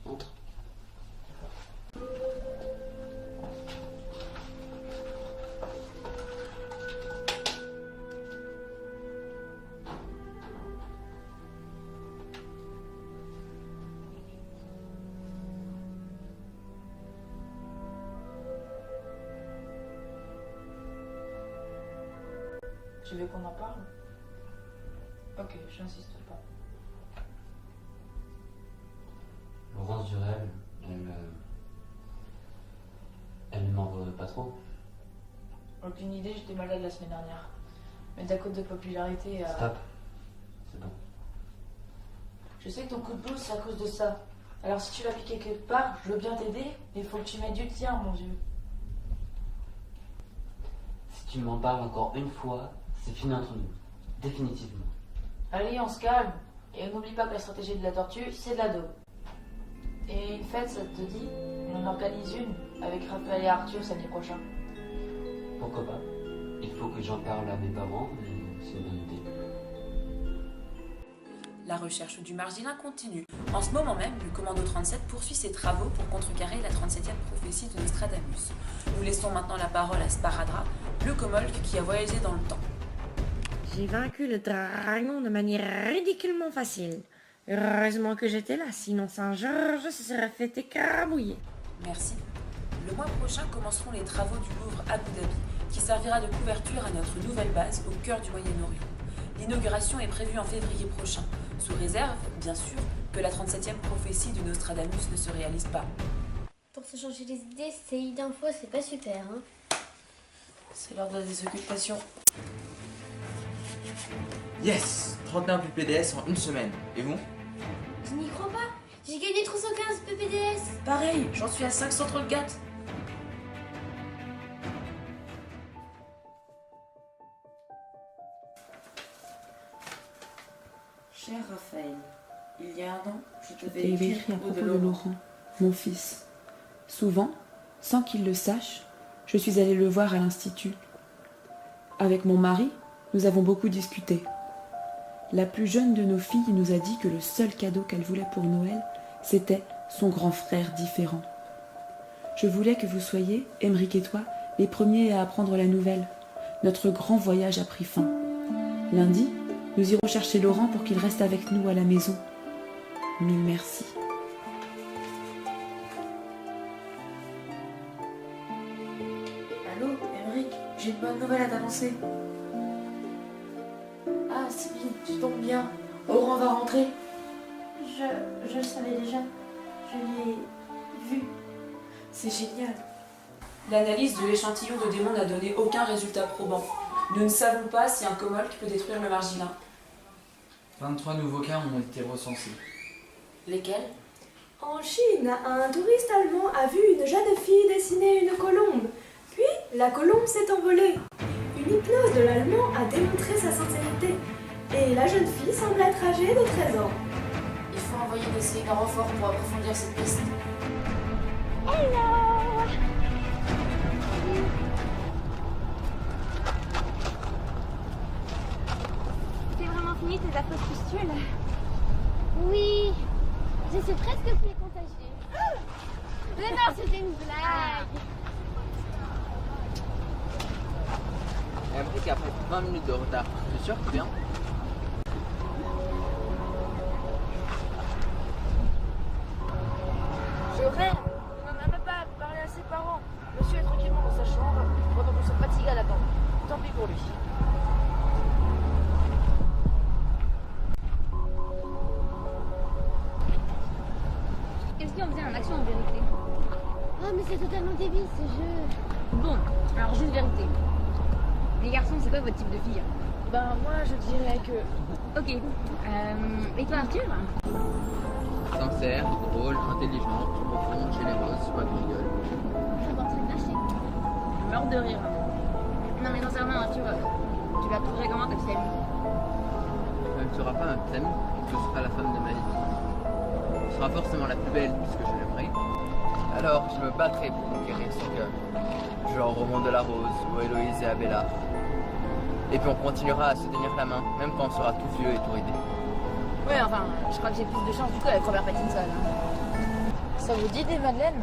Entre. Tu veux qu'on en parle? Ok, j'insiste pas. Laurence Durel, elle ne m'en veut pas trop. Aucune idée, j'étais malade la semaine dernière. Mais ta cote de popularité a... Stop. C'est bon. Je sais que ton coup de boule, c'est à cause de ça. Alors si tu l'as piqué quelque part, je veux bien t'aider, mais il faut que tu mettes du tien, mon vieux. Si tu m'en parles encore une fois, c'est fini entre nous. Définitivement. Allez, on se calme. Et on n'oublie pas que la stratégie de la tortue, c'est de la daube. Et une fête, ça te dit? On en organise une, avec Raphaël et Arthur samedi prochain. Pourquoi pas? Il faut que j'en parle à mes parents, mais c'est une bonne idée. La recherche du margilin continue. En ce moment même, le commando 37 poursuit ses travaux pour contrecarrer la 37e prophétie de Nostradamus. Nous laissons maintenant la parole à Sparadra, le comolque qui a voyagé dans le temps. J'ai vaincu le dragon de manière ridiculement facile. Heureusement que j'étais là, sinon Saint-Georges se serait fait écrabouiller. Merci. Le mois prochain commenceront les travaux du Louvre Abu Dhabi, qui servira de couverture à notre nouvelle base au cœur du Moyen-Orient. L'inauguration est prévue en février prochain, sous réserve, bien sûr, que la 37e prophétie de Nostradamus ne se réalise pas. Pour se changer les idées, CI d'info, c'est pas super, hein. C'est l'heure de la désoccupation. Yes, 31 PPDS en une semaine. Et vous? Je n'y crois pas. J'ai gagné 315 PPDS. Pareil, j'en suis à 534. Cher Raphaël, il y a un an, je t'avais t'ai écrit écrit à propos de Laurent, mon fils. Souvent, sans qu'il le sache, je suis allée le voir à l'institut. Avec mon mari, nous avons beaucoup discuté. La plus jeune de nos filles nous a dit que le seul cadeau qu'elle voulait pour Noël, c'était son grand frère différent. Je voulais que vous soyez, Emeric et toi, les premiers à apprendre la nouvelle. Notre grand voyage a pris fin. Lundi, nous irons chercher Laurent pour qu'il reste avec nous à la maison. Mille merci. Allô, Emeric, j'ai une bonne nouvelle à t'annoncer. Ah, Sylvie, tu tombes bien. Laurent va rentrer. Je le savais déjà. Je l'ai vu. C'est génial. L'analyse de l'échantillon de démons n'a donné aucun résultat probant. Nous ne savons pas si un comolque peut détruire le margilin. 23 nouveaux cas ont été recensés. Lesquels? En Chine, un touriste allemand a vu une jeune fille dessiner une colombe. Puis, la colombe s'est envolée. Une l'hypnose de l'allemand a démontré sa sincérité. Et la jeune fille semble être âgée de 13 ans. Il faut envoyer des séries de renfort pour approfondir cette piste. Hello! C'est vraiment fini tes affreuses pustules? Oui, je suis presque plus contagieuse. Mais non, c'était une blague. Emmerich, après 20 minutes de retard, tu es sûr que tu viens? Je rêve. On n'en a même pas parlé à ses parents. Monsieur est tranquillement dans sa chambre pendant qu'on se fatigue à l'attendre. Tant pis pour lui. Est-ce qu'on faisait un action en vérité? Oh, mais c'est totalement débile ce jeu. Bon, alors juste vérité. Les garçons, c'est quoi votre type de fille? Ben, moi, je dirais que... Ok. Et toi, Arthur? Sincère, drôle, intelligente, profonde, généreuse, pas de gueule. Ça va très bien chez vous. Je meurs de rire. Non, mais sincèrement, Arthur, tu la trouverais comment ta petite amie? Elle ne sera pas un thème, ce sera la femme de ma vie. Ce sera forcément la plus belle puisque je l'aimerai. Alors je me battrai pour conquérir son cœur. Genre Roman de la Rose ou Héloïse et Abélard. Et puis on continuera à se tenir la main, même quand on sera tout vieux et tout ridé. Ouais, enfin, je crois que j'ai plus de chance du coup avec Robert Pattinson. Ça vous dit des madeleines?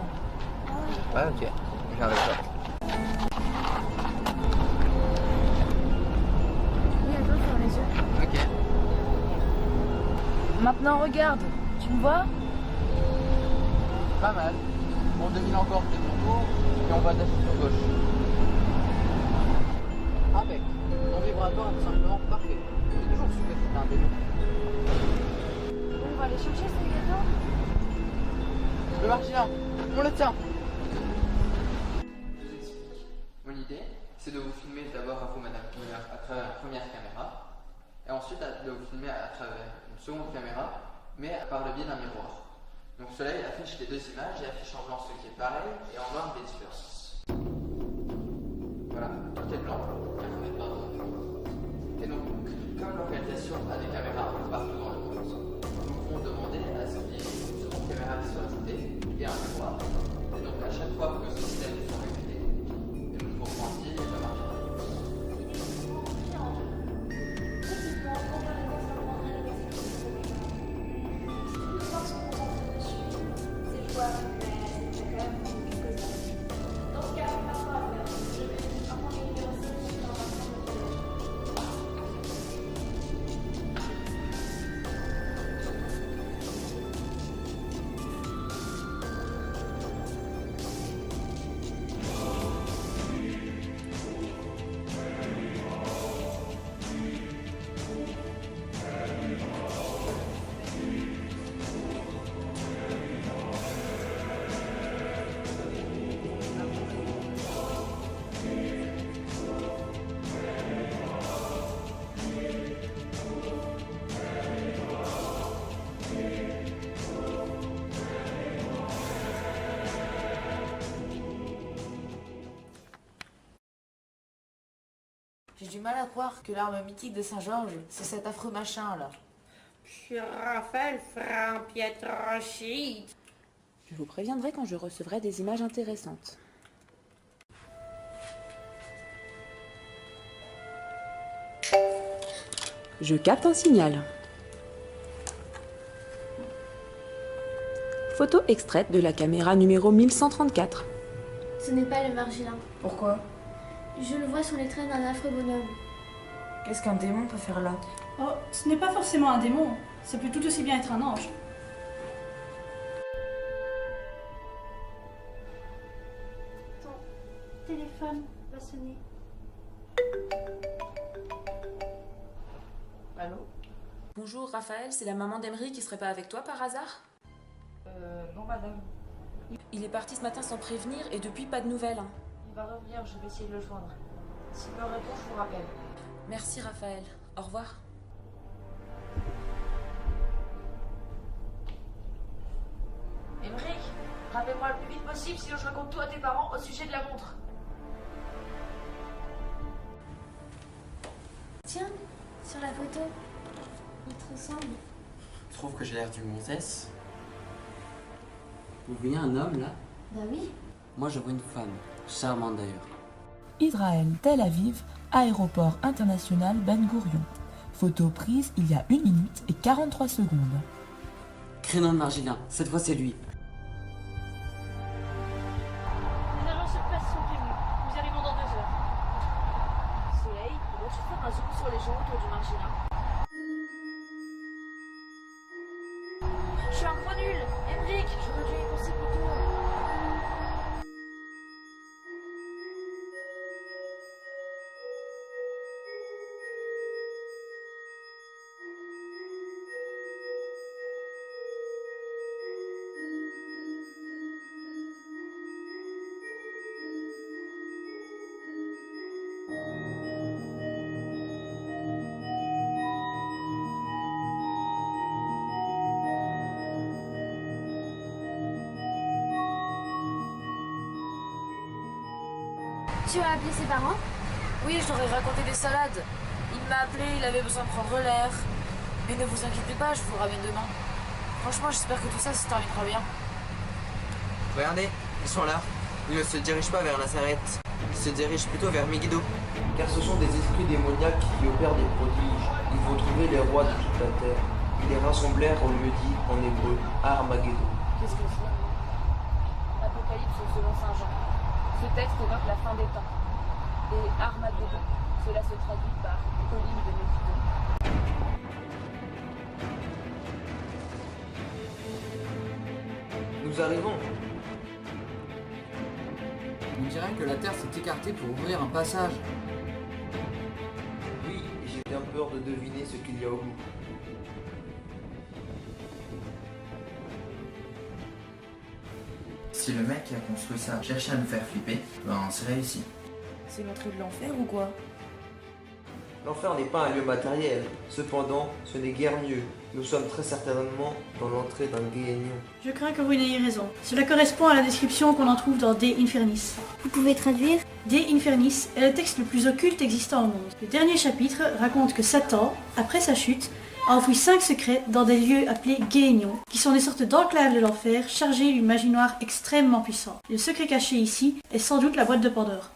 Ouais, ok. Je viens avec toi. Oui, attends, ferme les yeux. Ok. Maintenant, regarde. Tu me vois? Pas mal. On devine encore de ton tour et on va dasher sur gauche. Avec. Ton vibratoire est tout simplement parfait. J'ai toujours su que c'était un démon. On va aller chercher ce gâteau. Le marchand, on le tient. Je vous explique. Mon idée, c'est de vous filmer d'abord à vous, Madame Miller, à travers la première caméra, et ensuite de vous filmer à travers une seconde caméra, mais par le biais d'un miroir. Donc cela, il affiche les deux images et affiche en blanc ce qui est pareil et en noir les différences. Voilà, tout est blanc. Et donc, comme l'organisation a des caméras partout dans le monde, nous pouvons demander à ce qu'il y ait une seconde caméra qui soit ajoutée et un miroir. Et donc à chaque fois que ce système est répété, et nous pouvons ainsi le marcher. J'ai du mal à croire que l'arme mythique de Saint-Georges, c'est cet affreux machin là. Monsieur Raphaël fera un Pietrochit. Je vous préviendrai quand je recevrai des images intéressantes. Je capte un signal. Photo extraite de la caméra numéro 1134. Ce n'est pas le margilin. Pourquoi? Je le vois sur les traits d'un affreux bonhomme. Qu'est-ce qu'un démon peut faire là? Oh, ce n'est pas forcément un démon. Ça peut tout aussi bien être un ange. Ton téléphone va sonner. Allô? Bonjour Raphaël, c'est la maman d'Emery qui serait pas avec toi par hasard? Non madame. Il est parti ce matin sans prévenir et depuis pas de nouvelles. Il va revenir, je vais essayer de le joindre. S'il me répond, je vous rappelle. Merci Raphaël, au revoir. Émeric, rappelle-moi le plus vite possible, sinon je raconte tout à tes parents au sujet de la montre. Sur la photo, il te ressemble. Tu trouves que j'ai l'air d'une gonzesse? Vous voyez un homme là? Bah oui. Moi je vois une femme, charmante d'ailleurs. Israël, Tel Aviv, aéroport international Ben Gourion. Photo prise il y a 1 minute et 43 secondes. Créneau de Margilin, cette fois c'est lui. Les agents sur place sont prévenus. Nous arrivons dans 2 heures. Soleil, comment tu faire un zoom sur les gens autour du Margilin? Je suis un gros nul. Emric, j'aurais dû y penser plus tôt. Tu as appelé ses parents? Oui, je leur ai raconté des salades. Il m'a appelé, il avait besoin de prendre l'air. Mais ne vous inquiétez pas, je vous ramène demain. Franchement, j'espère que tout ça se terminera bien. Regardez, ils sont là. Ils ne se dirigent pas vers Nazareth. Ils se dirigent plutôt vers Megiddo. Car ce sont des esprits démoniaques qui opèrent des prodiges. Ils vont trouver les rois de toute la terre. Ils les rassemblèrent au lieu dit en hébreu Armageddon. Qu'est-ce que c'est? Apocalypse selon Saint Jean. Ce texte évoque la fin des temps. Et Armageddon, cela se traduit par colline de Megiddo. Nous arrivons. On dirait que la Terre s'est écartée pour ouvrir un passage. Oui, j'ai bien peur de deviner ce qu'il y a au bout. Si le mec qui a construit ça cherchait à nous faire flipper, ben c'est réussi. C'est l'entrée de l'enfer ou quoi? L'enfer n'est pas un lieu matériel. Cependant, ce n'est guère mieux. Nous sommes très certainement dans l'entrée d'un guéhénion. Je crains que vous n'ayez raison. Cela correspond à la description qu'on en trouve dans De Infernis. Vous pouvez traduire? De Infernis est le texte le plus occulte existant au monde. Le dernier chapitre raconte que Satan, après sa chute, a enfoui 5 secrets dans des lieux appelés guéhénions, qui sont des sortes d'enclaves de l'enfer chargées d'une magie noire extrêmement puissante. Le secret caché ici est sans doute la boîte de Pandore.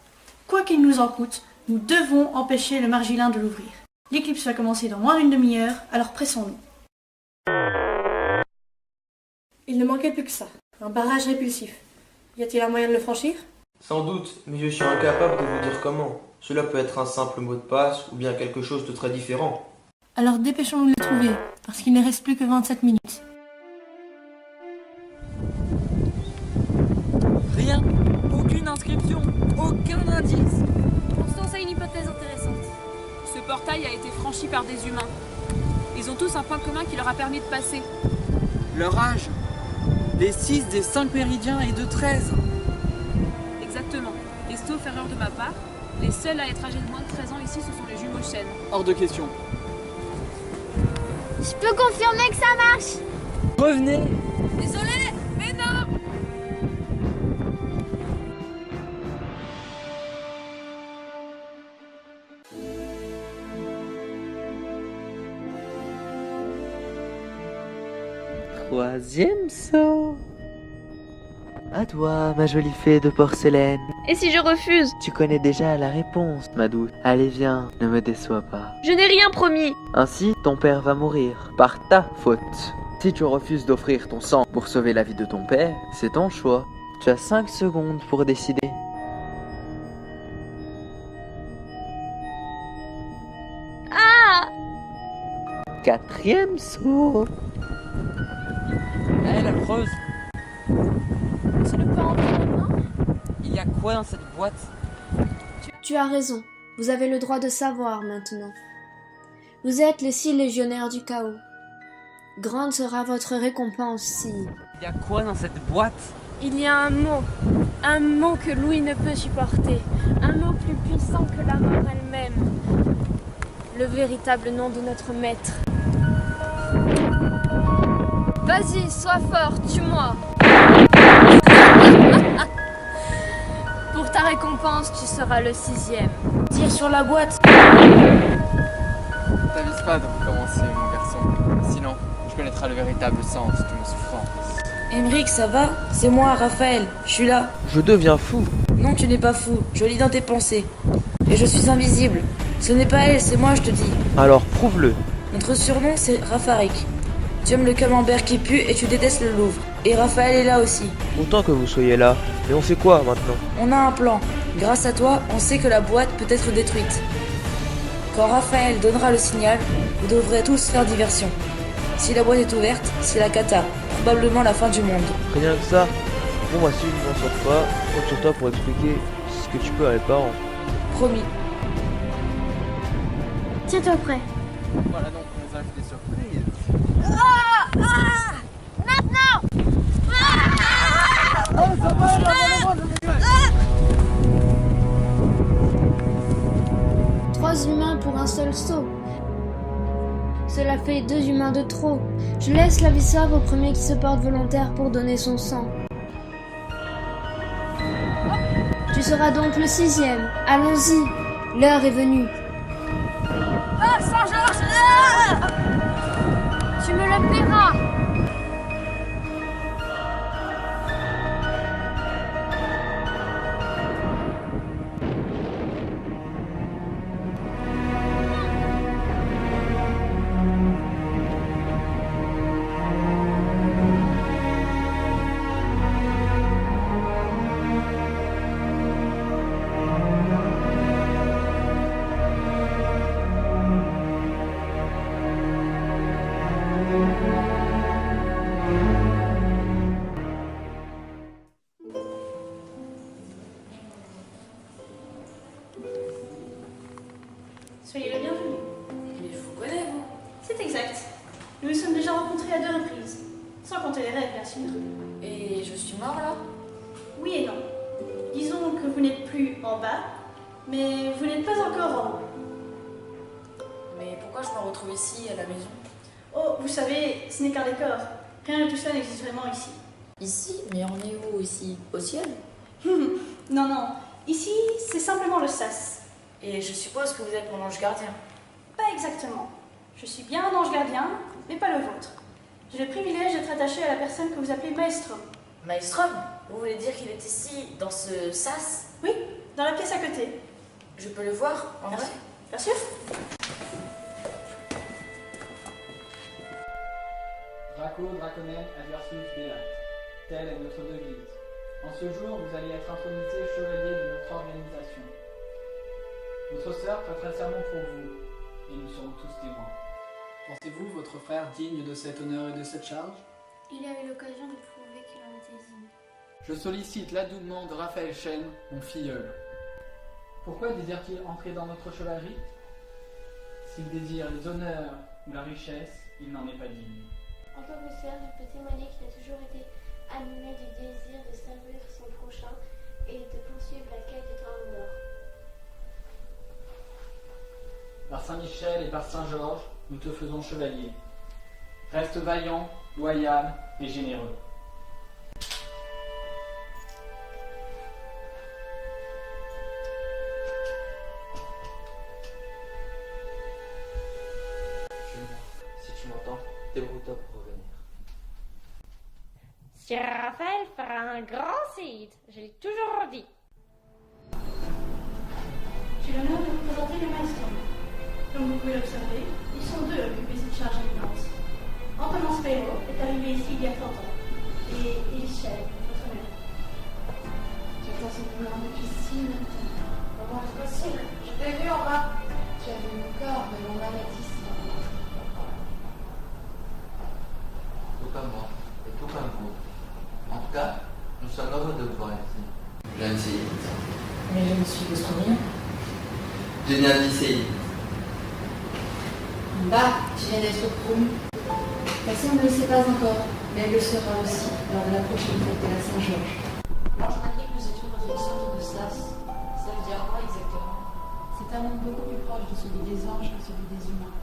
Quoi qu'il nous en coûte, nous devons empêcher le Margilin de l'ouvrir. L'éclipse va commencer dans moins d'une demi-heure, alors pressons-nous. Il ne manquait plus que ça. Un barrage répulsif. Y a-t-il un moyen de le franchir? Sans doute, mais je suis incapable de vous dire comment. Cela peut être un simple mot de passe ou bien quelque chose de très différent. Alors dépêchons-nous de le trouver, parce qu'il ne reste plus que 27 minutes. Rien, aucune inscription, aucun indice. Pourtant, c'est une hypothèse intéressante. Ce portail a été franchi par des humains. Ils ont tous un point commun qui leur a permis de passer. Leur âge, des 6, des 5 méridiens et de 13. Exactement. Et sauf erreur de ma part, les seuls à être âgés de moins de 13 ans ici, ce sont les jumeaux Shen. Hors de question. Je peux confirmer que ça marche. Revenez. Désolé, mais non. Troisième saut. À toi, ma jolie fée de porcelaine. Et si je refuse? Tu connais déjà la réponse, ma douce. Allez, viens, ne me déçois pas. Je n'ai rien promis. Ainsi, ton père va mourir, par ta faute. Si tu refuses d'offrir ton sang pour sauver la vie de ton père, c'est ton choix. Tu as 5 secondes pour décider. Ah! Quatrième saut. Elle, la creuse. Tu ne peux entrer maintenant? Il y a quoi dans cette boîte? Tu as raison. Vous avez le droit de savoir maintenant. Vous êtes les 6 légionnaires du chaos. Grande sera votre récompense si... Il y a quoi dans cette boîte? Il y a un mot que Louis ne peut supporter, un mot plus puissant que la mort elle-même, le véritable nom de notre maître. Vas-y, sois fort, tue-moi. Pour ta récompense, tu seras le 6e. Tire sur la boîte. T'avises pas de recommencer, mon garçon. Sinon, tu connaîtras le véritable sens de nos souffrances. Emeric, ça va? C'est moi, Raphaël. Je suis là. Je deviens fou. Non, tu n'es pas fou. Je lis dans tes pensées. Et je suis invisible. Ce n'est pas elle, c'est moi, je te dis. Alors prouve-le. Notre surnom, c'est Raffarik. Tu aimes le camembert qui pue et tu détestes le Louvre. Et Raphaël est là aussi. Autant que vous soyez là. Mais on fait quoi maintenant? On a un plan. Grâce à toi, on sait que la boîte peut être détruite. Quand Raphaël donnera le signal, vous devrez tous faire diversion. Si la boîte est ouverte, c'est la cata. Probablement la fin du monde. Rien que ça? Bon bah si je m'en sors pas, compte sur toi pour expliquer ce que tu peux à mes parents. Promis. Tiens-toi prêt. Voilà donc on nous a des surprises. Maintenant. Trois humains pour un seul saut. Cela fait 2 humains de trop. Je laisse la vie sauve au premier qui se porte volontaire pour donner son sang. Tu seras donc le 6e. Allons-y, l'heure est venue. Ah, Saint-Georges! Ah, Tu me le paieras. Soyez le bienvenu. Mais je vous connais, vous. C'est exact. Nous nous sommes déjà rencontrés à 2 reprises. Sans compter les rêves, bien sûr. Et je suis mort là? Oui et non. Disons que vous n'êtes plus en bas, mais vous n'êtes pas encore en haut. Mais pourquoi je me retrouve ici, à la maison? Oh, vous savez, ce n'est qu'un décor. Rien de tout ça n'existe vraiment ici. Ici? Mais on est où ici? Au ciel? Non, non. Ici, c'est simplement le sas. Et je suppose que vous êtes mon ange gardien. Pas exactement. Je suis bien un ange gardien, mais pas le vôtre. J'ai le privilège d'être attaché à la personne que vous appelez Maestro. Maestrom? Vous voulez dire qu'il est ici, dans ce sas? Oui, dans la pièce à côté. Je peux le voir, en vrai? Bien sûr. Draco, Draconel, Adversus, Béat. Telle est notre devise. En ce jour, vous allez être intronisé chevalier de notre organisation. Notre sœur prêtera serment pour vous, et nous serons tous témoins. Pensez-vous votre frère digne de cet honneur et de cette charge? Il a eu l'occasion de prouver qu'il en était digne. Je sollicite l'adoubement de Raphaël Chen, mon filleul. Pourquoi désire-t-il entrer dans notre chevalerie? S'il désire les honneurs ou la richesse, il n'en est pas digne. En tant que sœur, je peux témoigner qu'il a toujours été animé du désir de servir son prochain et de poursuivre la quête du trésor. Par Saint-Michel et par Saint-Georges, nous te faisons chevalier. Reste vaillant, loyal et généreux. Si tu m'entends, débrouille-toi pour revenir. Sir Raphaël fera un grand séide, je l'ai toujours dit. J'ai l'honneur de vous présenter les Maelstrom. Comme vous pouvez l'observer, ils sont 2 à occuper cette charge éminente. Antonin Spero est arrivé ici il y a 30 ans. Et Michel, votre mère. J'attends ce moment depuis si longtemps. Comment est-ce possible? Je t'ai vu en bas. Tu as vu mon corps, mais mon âme est ici. Tout comme moi, et tout comme vous. En tout cas, nous sommes heureux de vous voir ici. Jeune fille. Mais je me suis de souvenir. Génial lycée. Bah, tu viens d'être promu. Personne ne le sait pas encore, mais elle le sera aussi lors de la prochaine fête de la Saint-Georges. Alors, je m'inquiète que nous étions dans une sorte de sas. Ça veut dire quoi exactement? C'est un monde beaucoup plus proche de celui des anges que celui des humains.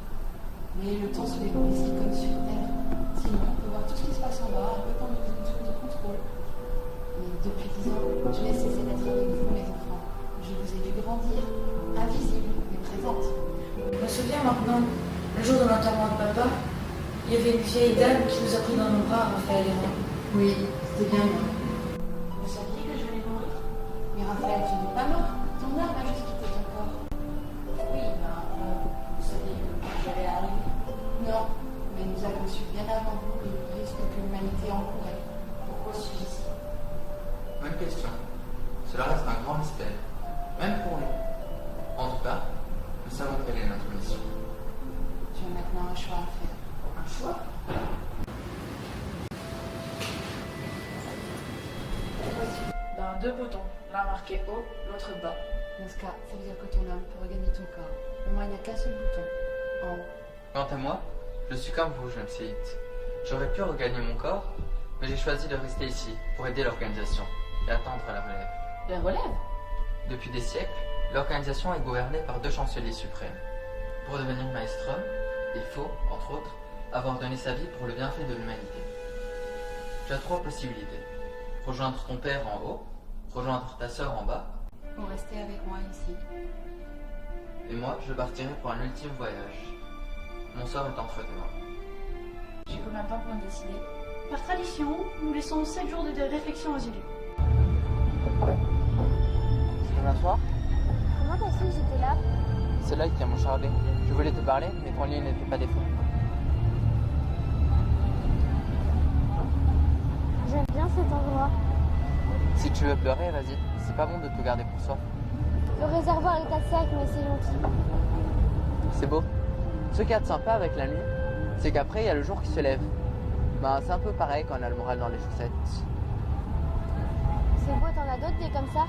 Mais le temps se déroule ici comme sur Terre. Sinon, on peut voir tout ce qui se passe en bas, un peu comme dans une tour de contrôle. Et depuis 10 ans, je n'ai cessé d'être avec vous, mes enfants. Je vous ai vu grandir, invisible, mais présente. Je me souviens, moi, maintenant. Le jour de l'enterrement de papa, il y avait une vieille dame qui nous a pris dans nos bras, Raphaël et moi. Oui, c'était bien moi. Vous saviez que je venais de mourir? Mais Raphaël, tu n'es pas mort. Ton âme a juste quitté ton corps. Oui, vous saviez que j'allais arriver? Non, mais nous avons su bien avant vous le risque que l'humanité encourait. Pourquoi suis-je ici? Bonne question. Cela reste un grand mystère, même pour nous. En tout cas, nous savons quelle est notre mission. Tu as maintenant un choix à faire. Un choix? Ben, deux boutons. L'un marqué haut, l'autre bas. Dans ce cas, ça veut dire que ton âme peut regagner ton corps. Pour moi, il n'y a qu'un seul bouton. En haut. Quant à moi, je suis comme vous, jeune séite. J'aurais pu regagner mon corps, mais j'ai choisi de rester ici pour aider l'organisation et attendre la relève. La relève? Depuis des siècles, l'organisation est gouvernée par 2 chanceliers suprêmes. Pour devenir maestrum, il faut, entre autres, avoir donné sa vie pour le bienfait de l'humanité. Tu as 3 possibilités. Rejoindre ton père en haut, rejoindre ta sœur en bas, Ou rester avec moi ici. et moi, je partirai pour un ultime voyage. Mon sort est entre tes mains. J'ai combien de temps pour me décider? Par tradition, nous laissons 7 jours de réflexion aux élus. Tu veux m'asseoir? Comment t'as su que j'étais là? C'est là qui a mon charbet. Je voulais te parler, mais ton lit n'était pas défait. J'aime bien cet endroit. Si tu veux pleurer, vas-y. C'est pas bon de tout garder pour soi. Le réservoir est à sec, mais c'est gentil. C'est beau. Ce qu'il y a de sympa avec la nuit, c'est qu'après, il y a le jour qui se lève. Ben, c'est un peu pareil quand on a le moral dans les chaussettes. C'est beau, t'en as d'autres des comme ça?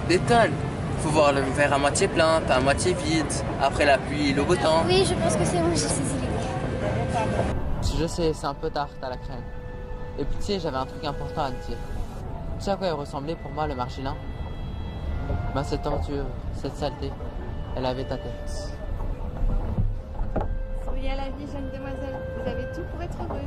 Des tonnes. Faut voir le verre à moitié plein, pas à moitié vide. Après la pluie, le beau temps. Oui, je pense que c'est bon, j'ai saisi l'idée. Je sais, c'est un peu tarte à la crème. Et puis tu sais, j'avais un truc important à te dire. Tu sais à quoi il ressemblait pour moi le margilin? Ben cette ordure, cette saleté, elle avait ta tête. Souriez à la vie, jeune demoiselle. Vous avez tout pour être heureuse.